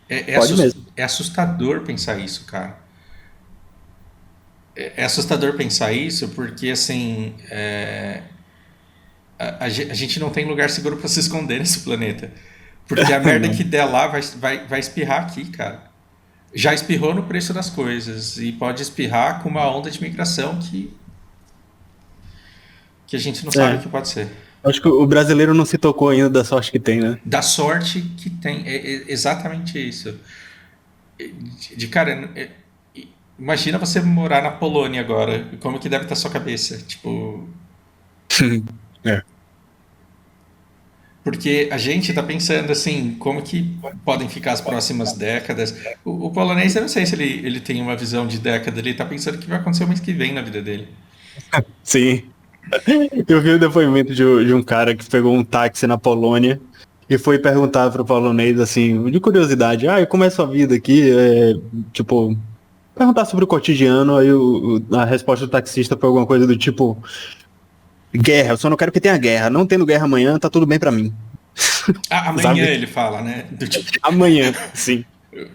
É assustador pensar isso, cara. É assustador pensar isso porque, assim, a gente não tem lugar seguro para se esconder nesse planeta. Porque a merda que der lá vai espirrar aqui, cara. Já espirrou no preço das coisas e pode espirrar com uma onda de migração que a gente não sabe o que pode ser. Acho que o brasileiro não se tocou ainda da sorte que tem, né? Da sorte que tem. É exatamente isso. Cara, imagina você morar na Polônia agora. Como que deve estar a sua cabeça? Tipo. É. Porque a gente tá pensando assim, como que podem ficar as próximas décadas. O polonês, eu não sei se ele tem uma visão de década, ele tá pensando o que vai acontecer o mês que vem na vida dele. Sim. Eu vi o depoimento de um cara que pegou um táxi na Polônia e foi perguntar pro polonês, assim, de curiosidade, e como é a sua vida aqui? Tipo, perguntar sobre o cotidiano, aí a resposta do taxista foi alguma coisa do tipo, guerra, eu só não quero que tenha guerra, não tendo guerra amanhã, tá tudo bem pra mim. Amanhã Sabe? ele fala, né? Amanhã, sim.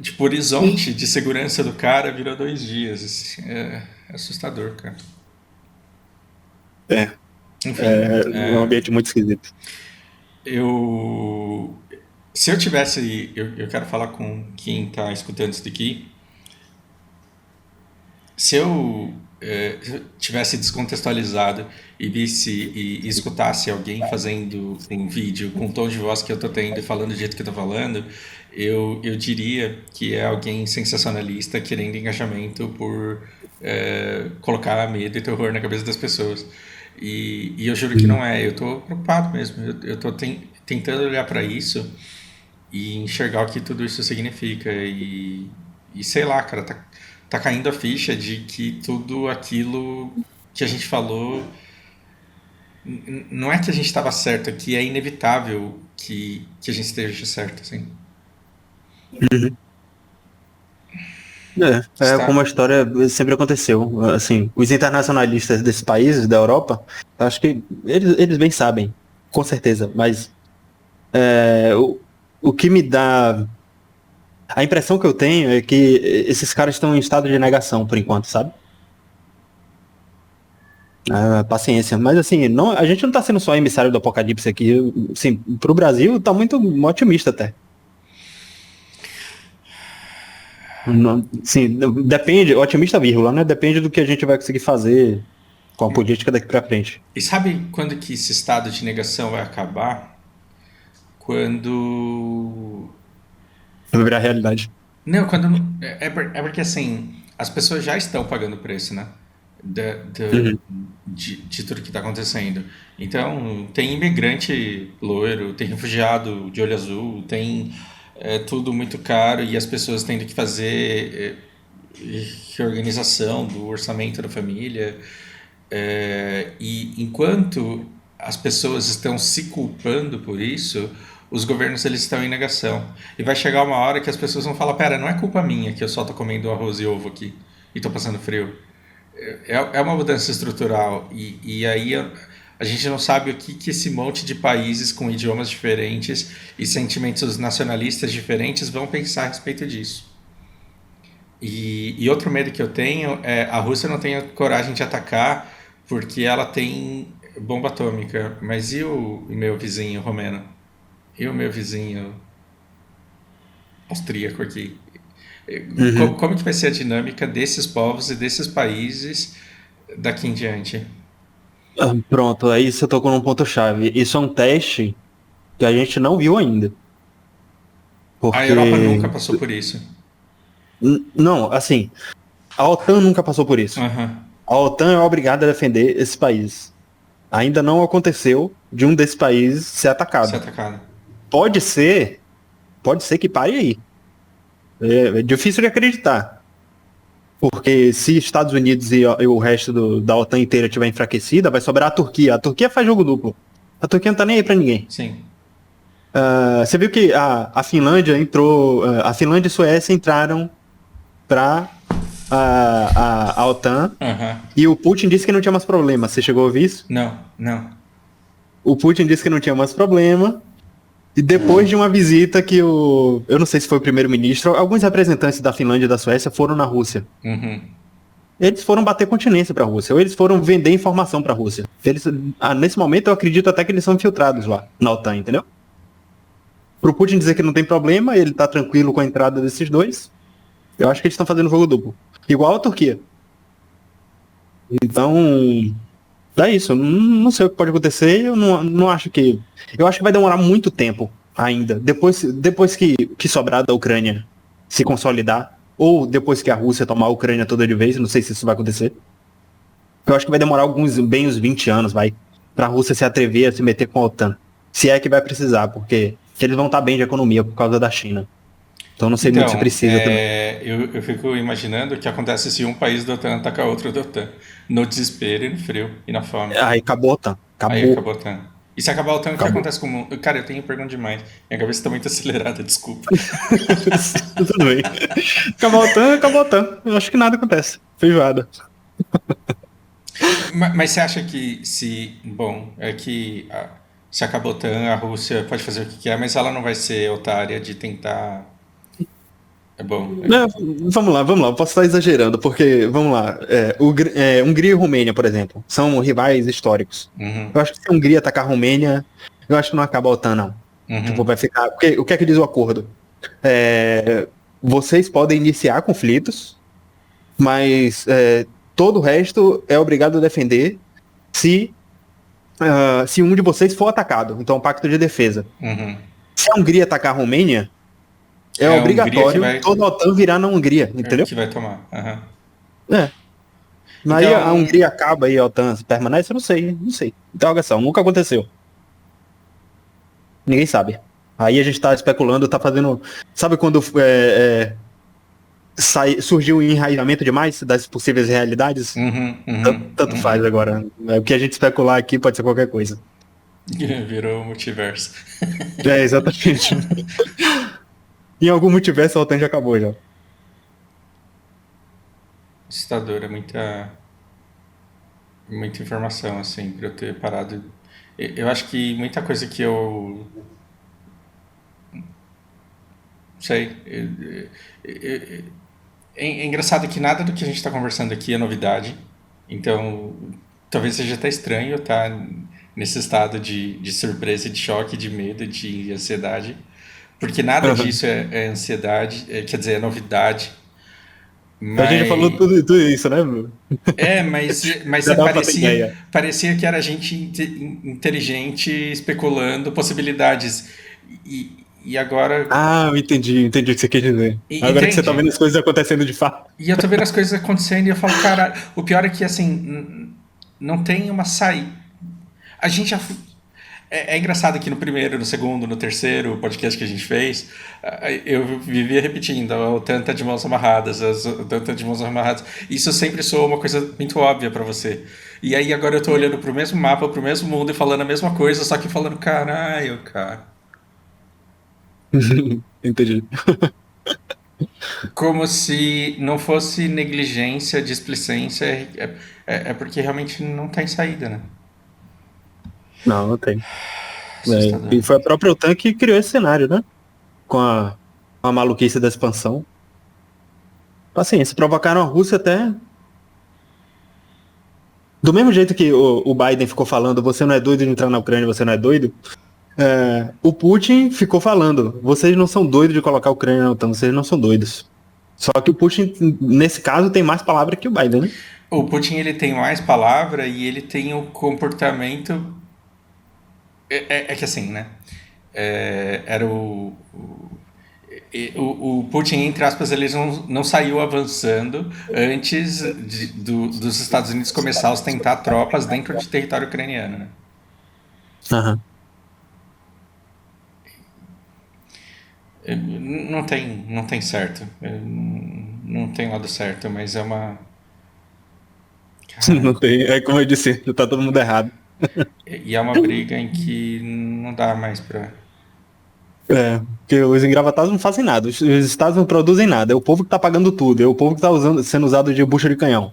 Tipo, o horizonte de segurança do cara virou 2 dias. Assim, é assustador, cara. É, Enfim, é um ambiente muito esquisito. eu. Se eu tivesse. Eu quero falar com quem tá escutando isso daqui. Se eu tivesse descontextualizado e visse e escutasse alguém fazendo um vídeo com o tom de voz que eu tô tendo e falando do jeito que eu tô falando, eu diria que é alguém sensacionalista querendo engajamento por colocar medo e terror na cabeça das pessoas. E eu juro que não é. Eu tô preocupado mesmo. Eu tô tentando olhar para isso e enxergar o que tudo isso significa. E sei lá, cara, tá caindo a ficha de que tudo aquilo que a gente falou não é que a gente estava certo, é que é inevitável que a gente esteja certo, assim. É como Está. a história sempre aconteceu. Assim, os internacionalistas desses países da Europa, acho que eles bem sabem, com certeza. Mas o que me dá. A impressão que eu tenho é que esses caras estão em estado de negação por enquanto, sabe? Paciência. Mas assim, não, a gente não tá sendo só emissário do apocalipse aqui. Assim, pro Brasil tá muito otimista até. Sim, depende, otimista vírgula, né? Depende do que a gente vai conseguir fazer com a política daqui pra frente. E sabe quando que esse estado de negação vai acabar? Quando. Vai virar realidade. Não, quando. É porque assim, as pessoas já estão pagando o preço, né? Uhum. De tudo que está acontecendo. Então, tem imigrante loiro, tem refugiado de olho azul, tem tudo muito caro e as pessoas tendo que fazer reorganização do orçamento da família. E enquanto as pessoas estão se culpando por isso, os governos eles estão em negação. E vai chegar uma hora que as pessoas vão falar: pera, não é culpa minha que eu só tô comendo arroz e ovo aqui e tô passando frio. É uma mudança estrutural. E aí a gente não sabe o que esse monte de países com idiomas diferentes e sentimentos nacionalistas diferentes vão pensar a respeito disso. E outro medo que eu tenho é a Rússia não tem coragem de atacar porque ela tem bomba atômica. Mas e o meu vizinho romeno? E o meu vizinho austríaco aqui? Uhum. Como que vai ser a dinâmica desses povos e desses países daqui em diante? Pronto, aí você tocou num ponto-chave. Isso é um teste que a gente não viu ainda. A Europa Porque, nunca passou por isso. não, assim, a OTAN nunca passou por isso. Aham. A OTAN é obrigada a defender esse país. Ainda não aconteceu de um desses países ser Ser atacado. atacada. Pode ser, pode ser que pare aí. É difícil de acreditar. Porque se Estados Unidos e o resto da OTAN inteira estiver enfraquecida, vai sobrar a Turquia. A Turquia faz jogo duplo. A Turquia não tá nem aí pra ninguém. Sim. Você viu que a Finlândia entrou, a Finlândia e a Suécia entraram para a OTAN Aham. e o Putin disse que não tinha mais problema. Você chegou a ouvir isso? Não, não. O Putin disse que não tinha mais problema. E depois de uma visita que eu não sei se foi o primeiro-ministro, alguns representantes da Finlândia e da Suécia foram na Rússia. Uhum. Eles foram bater continência para a Rússia, ou eles foram vender informação para a Rússia. Nesse momento, eu acredito até que eles são infiltrados lá na OTAN, entendeu? Pro Putin dizer que não tem problema, ele tá tranquilo com a entrada desses dois. Eu acho que eles estão fazendo jogo duplo. Igual a Turquia. Então, É isso, não sei o que pode acontecer, eu não acho que... Eu acho que vai demorar muito tempo ainda, depois que sobrar da Ucrânia se consolidar, ou depois que a Rússia tomar a Ucrânia toda de vez, não sei se isso vai acontecer. Eu acho que vai demorar bem uns 20 anos, pra Rússia se atrever a se meter com a OTAN. Se é que vai precisar, porque eles vão estar bem de economia por causa da China. Então não sei muito se Então, precisa também. eu fico imaginando o que acontece se um país da OTAN atacar outro da OTAN. No desespero e no frio e na fome. Aí acabou a OTAN. Aí Acabou. acabou a OTAN. E se acabar a OTAN, o que Acabou. acontece com o mundo? Cara, eu tenho pergunta demais. Minha cabeça tá muito acelerada, desculpa. Tudo bem. Acabou a OTAN. Eu acho que nada acontece. Feijoada. Mas você acha que se... Bom, é que se acabar a OTAN, a Rússia pode fazer o que quer, mas ela não vai ser otária de tentar... É bom. Não, vamos lá. Eu posso estar exagerando, porque, vamos lá, Hungria e Romênia, por exemplo, são rivais históricos. Uhum, Eu acho que se a Hungria atacar a Romênia, eu acho que não acaba a OTAN, não. Tipo, uhum, vai ficar... Porque, o que é que diz o acordo? Vocês podem iniciar conflitos, mas todo o resto é obrigado a defender se um de vocês for atacado. Então, pacto de defesa. uhum. Se a Hungria atacar a Romênia, é É a Hungria obrigatório toda a OTAN virar na Hungria, entendeu? que vai tomar. Uhum. É. Aí a Então, Hungria acaba e a OTAN permanece, eu não sei. Interrogação, nunca aconteceu. Ninguém sabe. Aí a gente tá especulando, tá fazendo... Sabe quando surgiu o enraizamento demais das possíveis realidades? uhum, Tanto faz agora. O que a gente especular aqui pode ser qualquer coisa. Virou multiverso. Exatamente. Em algum multiverso a OTAN já acabou já. Assustador, é muita informação, assim, pra eu ter parado. Eu acho que muita coisa que eu. Sei. É engraçado que nada do que a gente está conversando aqui é novidade. Então, talvez seja até estranho eu estar nesse estado de surpresa, de choque, de medo, de ansiedade. Porque nada Uhum. disso é ansiedade, quer dizer, é novidade. A gente já falou Mas tudo isso, né, Bruno? mas Já dá pra ter parecia, ideia. parecia que era gente inteligente especulando possibilidades. E agora. Ah, eu entendi o que você quer dizer. Agora que você tá Entende? vendo as coisas acontecendo de fato. E eu tô vendo as coisas acontecendo e eu falo, cara, o pior é que assim, não tem uma saída. A gente já. É engraçado que no primeiro, no segundo, no terceiro podcast que a gente fez, eu vivia repetindo, o tanta de mãos amarradas, o tanta de mãos amarradas. Isso sempre soa uma coisa muito óbvia pra você. E aí agora eu tô olhando pro mesmo mapa, pro mesmo mundo e falando a mesma coisa, só que falando, caralho, cara. Entendi. Como se não fosse negligência, displicência, é porque realmente não tem saída, né? Não, não tem. Assustador. E foi a própria OTAN que criou esse cenário, né? Com a maluquice da expansão. Assim, se provocaram a Rússia até. Do mesmo jeito que o Biden ficou falando, você não é doido de entrar na Ucrânia, você não é doido. O Putin ficou falando, vocês não são doidos de colocar a Ucrânia na OTAN, vocês não são doidos. Só que o Putin, nesse caso, tem mais palavra que o Biden, né? O Putin ele tem mais palavra e ele tem o comportamento. É que assim, né? Era o Putin, entre aspas, ele não saiu avançando antes dos Estados Unidos começar a ostentar tropas dentro de território ucraniano, né? Aham. Não tem certo. Não tem lado certo, mas é uma. Não Cara, tem, é como eu disse, tá todo mundo errado. e é uma briga em que não dá mais pra. Porque os engravatados não fazem nada, os estados não produzem nada, é o povo que tá pagando tudo, é o povo que tá sendo usado de bucha de canhão.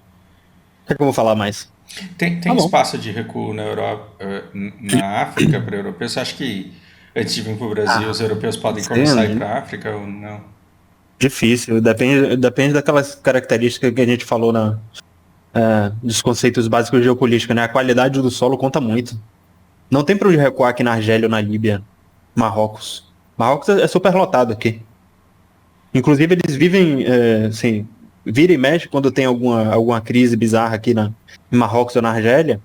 O que é que eu vou falar mais? Tem Tá bom. espaço de recuo na Europa, na África para europeus? Você acha que antes de vir para o Brasil, os europeus podem começar a ir Sim, para a África ou não? difícil, depende daquelas características que a gente falou dos conceitos básicos de geopolítica, né? A qualidade do solo conta muito. Não tem pra onde recuar aqui na Argélia ou na Líbia, Marrocos. Marrocos é super lotado aqui. Inclusive eles vivem, assim, vira e mexe quando tem alguma crise bizarra aqui em Marrocos ou na Argélia.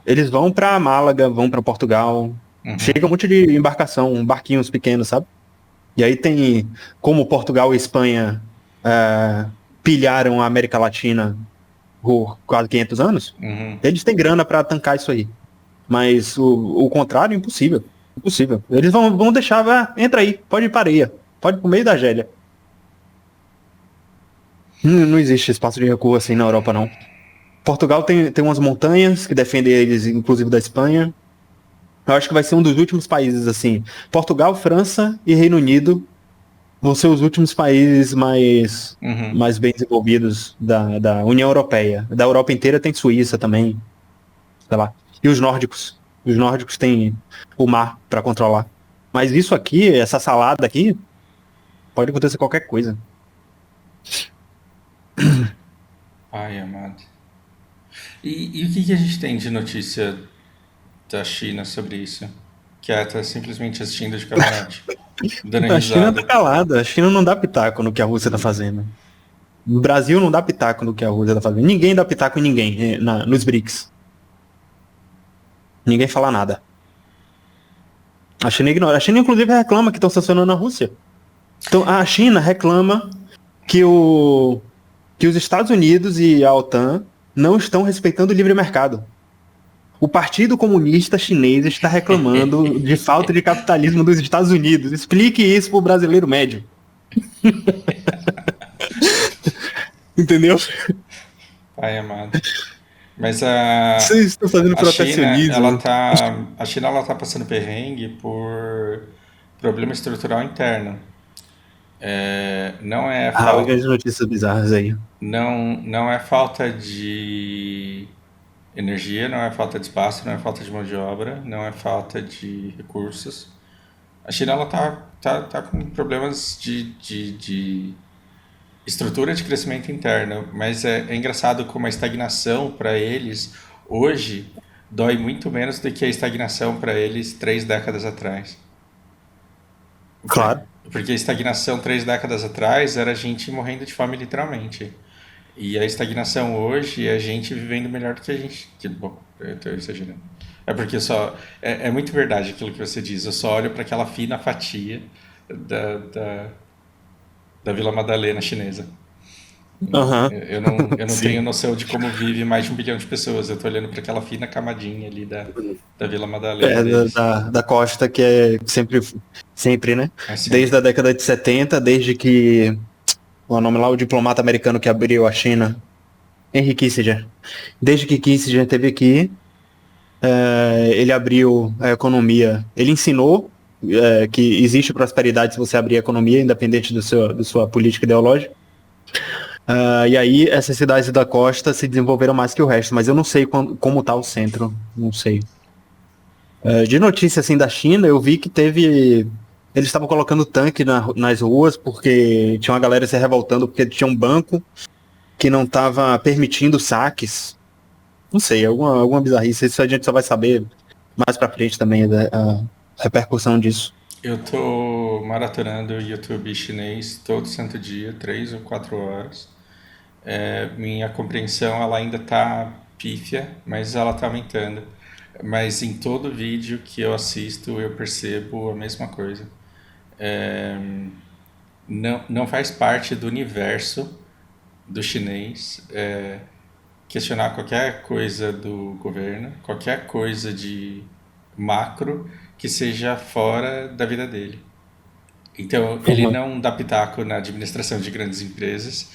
Eles vão para Málaga, vão para Portugal. Chega um monte de embarcação, barquinhos pequenos, sabe? E aí tem, como Portugal e Espanha pilharam a América Latina por quase 500 anos, eles têm grana para tancar isso aí. Mas o contrário, impossível. Impossível. Eles vão deixar, entra aí, pode ir para areia, pode ir pro meio da Gélia. Não existe espaço de recuo assim na Europa, não. Portugal tem umas montanhas que defendem eles, inclusive da Espanha. Eu acho que vai ser um dos últimos países, assim. Portugal, França e Reino Unido vão ser os últimos países mais bem desenvolvidos da União Europeia. Da Europa inteira tem Suíça também, sei lá. E os nórdicos. Os nórdicos têm o mar para controlar. Mas isso aqui, essa salada aqui, pode acontecer qualquer coisa. Ai, amado. E o que a gente tem de notícia da China sobre isso? Que ela tá simplesmente assistindo de camarote, dando A China risada. tá calada. A China não dá pitaco no que a Rússia tá fazendo. O Brasil não dá pitaco no que a Rússia tá fazendo. Ninguém dá pitaco em ninguém nos BRICS. Ninguém fala nada. A China ignora. A China, inclusive, reclama que estão sancionando a Rússia. Então, a China reclama que os Estados Unidos e a OTAN não estão respeitando o livre mercado. O Partido Comunista Chinês está reclamando de falta de capitalismo dos Estados Unidos. Explique isso pro brasileiro médio. Entendeu? Pai amado. Mas a Vocês estão fazendo protecionismo. A China ela tá passando perrengue por problema estrutural interno. Não é Olha as notícias bizarras aí. não é falta de energia, não é falta de espaço, não é falta de mão de obra, não é falta de recursos. A China ela tá com problemas de estrutura de crescimento interno, mas é engraçado como a estagnação para eles hoje dói muito menos do que a estagnação para eles 3 décadas atrás. Claro. Porque a estagnação 3 décadas atrás era a gente morrendo de fome literalmente. E a estagnação hoje é a gente vivendo melhor do que a gente. Bom, eu estou exagerando. É porque é muito verdade aquilo que você diz. Eu só olho para aquela fina fatia da Vila Madalena chinesa. Eu não tenho noção de como vive mais de 1 bilhão de pessoas. Eu tô olhando para aquela fina camadinha ali da Vila Madalena. Da costa, que é sempre, né? Assim. Desde a década de 70, desde que o nome lá, o diplomata americano que abriu a China, Henry Kissinger. Desde que Kissinger esteve aqui, ele abriu a economia. Ele ensinou que existe prosperidade se você abrir a economia, independente da sua política ideológica. E aí essas cidades da costa se desenvolveram mais que o resto, mas eu não sei como tá o centro, não sei. De notícia assim da China, eu vi que eles estavam colocando tanque nas ruas porque tinha uma galera se revoltando porque tinha um banco que não estava permitindo saques. Não sei, alguma bizarrice. Isso a gente só vai saber mais pra frente também, a repercussão disso. Eu tô maratonando o YouTube chinês todo santo dia, 3 ou 4 horas. Minha compreensão ela ainda tá pífia, mas ela tá aumentando. Mas em todo vídeo que eu assisto eu percebo a mesma coisa. Não faz parte do universo do chinês questionar qualquer coisa do governo, qualquer coisa de macro que seja fora da vida dele. Então, ele não dá pitaco na administração de grandes empresas,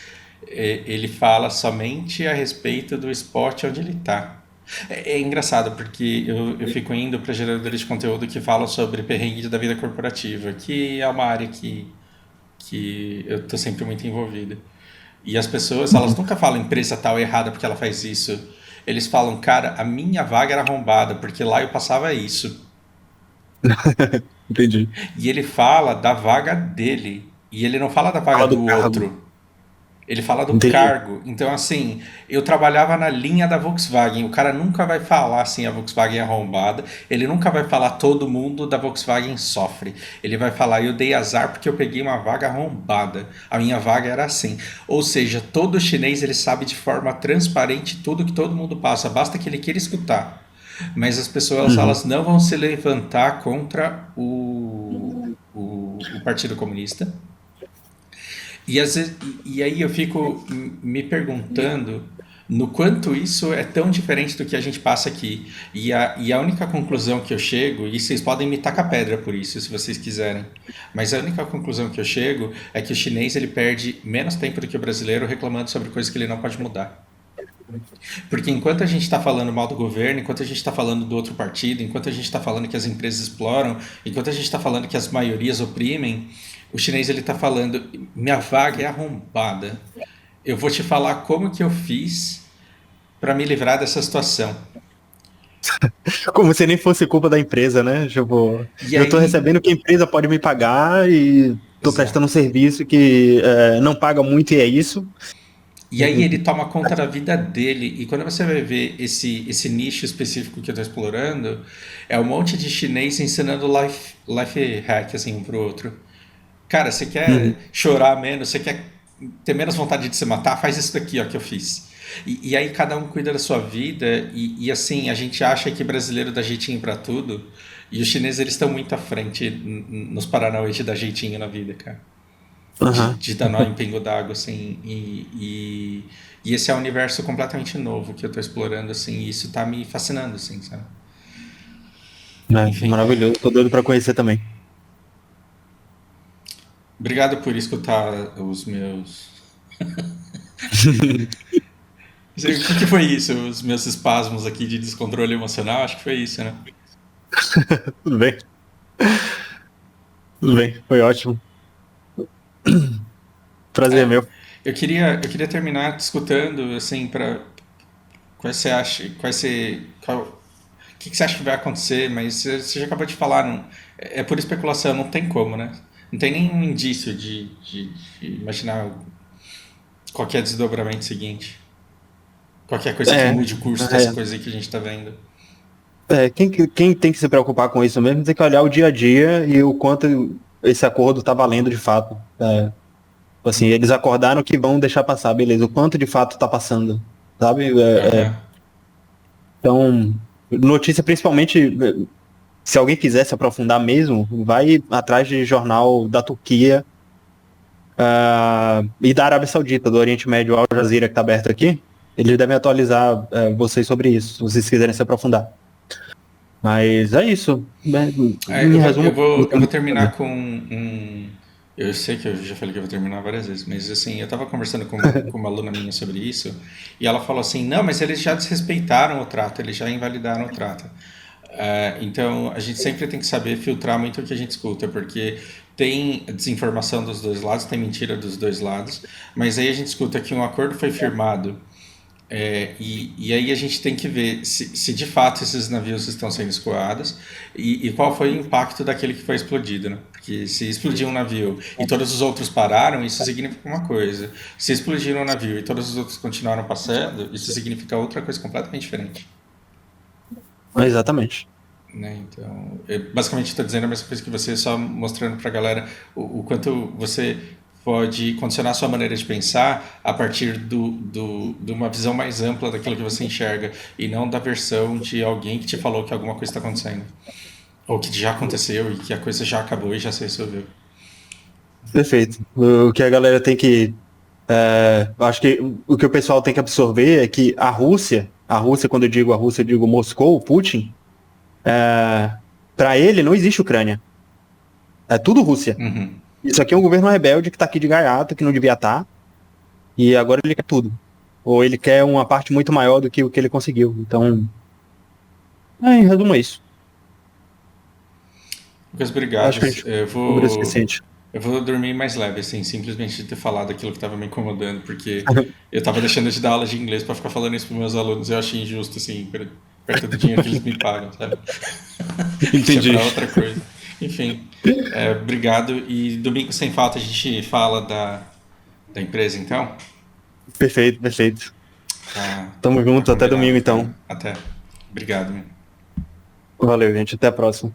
ele fala somente a respeito do esporte onde ele está. É engraçado porque eu fico indo para geradores de conteúdo que falam sobre perrengue da vida corporativa, que é uma área que eu estou sempre muito envolvido. E as pessoas, elas nunca falam empresa tal errada porque ela faz isso. Eles falam, cara, a minha vaga era arrombada porque lá eu passava isso. Entendi. E ele fala da vaga dele. E ele não fala da vaga do outro. Ele fala do Entendi. cargo. Então, assim, eu trabalhava na linha da Volkswagen. O cara nunca vai falar assim, a Volkswagen é arrombada. Ele nunca vai falar todo mundo da Volkswagen sofre. Ele vai falar, eu dei azar porque eu peguei uma vaga arrombada. A minha vaga era assim. Ou seja, todo chinês ele sabe de forma transparente tudo que todo mundo passa. Basta que ele queira escutar. Mas as pessoas Uhum. elas não vão se levantar contra o Partido Comunista. E, às vezes, e aí eu fico me perguntando no quanto isso é tão diferente do que a gente passa aqui. E a única conclusão que eu chego, e vocês podem me tacar pedra por isso, se vocês quiserem, mas a única conclusão que eu chego é que o chinês ele perde menos tempo do que o brasileiro reclamando sobre coisas que ele não pode mudar. Porque enquanto a gente está falando mal do governo, enquanto a gente está falando do outro partido, enquanto a gente está falando que as empresas exploram, enquanto a gente está falando que as maiorias oprimem, o chinês ele está falando, minha vaga é arrombada. Eu vou te falar como que eu fiz para me livrar dessa situação. Como se nem fosse culpa da empresa, né? Tipo, E eu tô aí, recebendo o que a empresa pode me pagar e tô prestando um exato. serviço que não paga muito e é isso. E aí ele toma conta da vida dele. E quando você vai ver esse nicho específico que eu estou explorando, é um monte de chinês ensinando life hack assim um pro outro. Cara, você quer Uhum. chorar menos, você quer ter menos vontade de se matar, faz isso daqui ó, que eu fiz. E aí cada um cuida da sua vida e assim, a gente acha que brasileiro dá jeitinho pra tudo e os chineses eles estão muito à frente nos paranauê de dar jeitinho na vida, cara. Aham. De dar nó em pingo d'água, assim, e esse é um universo completamente novo que eu tô explorando, assim, e isso tá me fascinando, assim, sabe? É, Enfim, maravilhoso. Tô doido pra conhecer também. obrigado por escutar os meus. O que foi isso? Os meus espasmos aqui de descontrole emocional? Acho que foi isso, né? Tudo bem, tudo bem. Foi ótimo. Prazer é É, meu. eu queria terminar escutando, assim, para quais você acha, o que você acha que vai acontecer, mas você já acabou de falar, não, é por especulação, não tem como, né? Não tem nenhum indício de imaginar qualquer desdobramento seguinte, qualquer coisa que É, mude o curso dessa coisa aí que a gente tá vendo. quem tem que se preocupar com isso mesmo tem que olhar o dia a dia e o quanto esse acordo tá valendo de fato. Assim, eles acordaram que vão deixar passar, beleza. O quanto de fato tá passando, sabe? Aham. Então, notícia principalmente, se alguém quiser se aprofundar mesmo, vai atrás de jornal da Turquia, e da Arábia Saudita, do Oriente Médio, Al Jazeera, que está aberto aqui. Eles devem atualizar vocês sobre isso, se vocês quiserem se aprofundar. Mas é isso, né? É, Em resumo, não eu tem vou muito o que terminar fazer. com um. Eu sei que eu já falei que eu vou terminar várias vezes, mas assim, eu tava conversando com uma aluna minha sobre isso, e ela falou assim: não, mas eles já desrespeitaram o trato, eles já invalidaram o trato. Então a gente sempre tem que saber filtrar muito o que a gente escuta, porque tem desinformação dos dois lados, tem mentira dos dois lados, mas aí a gente escuta que um acordo foi firmado e aí a gente tem que ver se de fato esses navios estão sendo escoados e qual foi o impacto daquele que foi explodido, né? Porque se explodir um navio e todos os outros pararam, isso significa uma coisa. Se explodir um navio e todos os outros continuaram passando, isso significa outra coisa completamente diferente. Exatamente. Né? Então, basicamente estou dizendo a mesma coisa que você, só mostrando para a galera o quanto você pode condicionar a sua maneira de pensar a partir de uma visão mais ampla daquilo que você enxerga e não da versão de alguém que te falou que alguma coisa está acontecendo ou que já aconteceu e que a coisa já acabou e já se resolveu. Perfeito. O que a galera tem que. Acho que o que o pessoal tem que absorver é que a Rússia, quando eu digo a Rússia, eu digo Moscou, Putin, para ele não existe Ucrânia. É tudo Rússia. Uhum. Isso aqui é um governo rebelde que tá aqui de gaiato, que não devia estar, e agora ele quer tudo. Ou ele quer uma parte muito maior do que o que ele conseguiu. Então, em resumo, é isso. Lucas, Acho obrigado. que a gente Eu cobriu o vou, suficiente. eu vou dormir mais leve, assim, simplesmente de ter falado aquilo que estava me incomodando, porque eu estava deixando de dar aula de inglês para ficar falando isso para meus alunos. Eu achei injusto, assim, perto do dinheiro que eles me pagam, sabe? Isso é Entendi. para outra coisa. Enfim, obrigado. E domingo sem falta a gente fala da empresa, então? Perfeito, perfeito. Tá, Tamo junto, tá até domingo combinado, então. cara. Até. Obrigado, meu. Valeu, gente, até a próxima.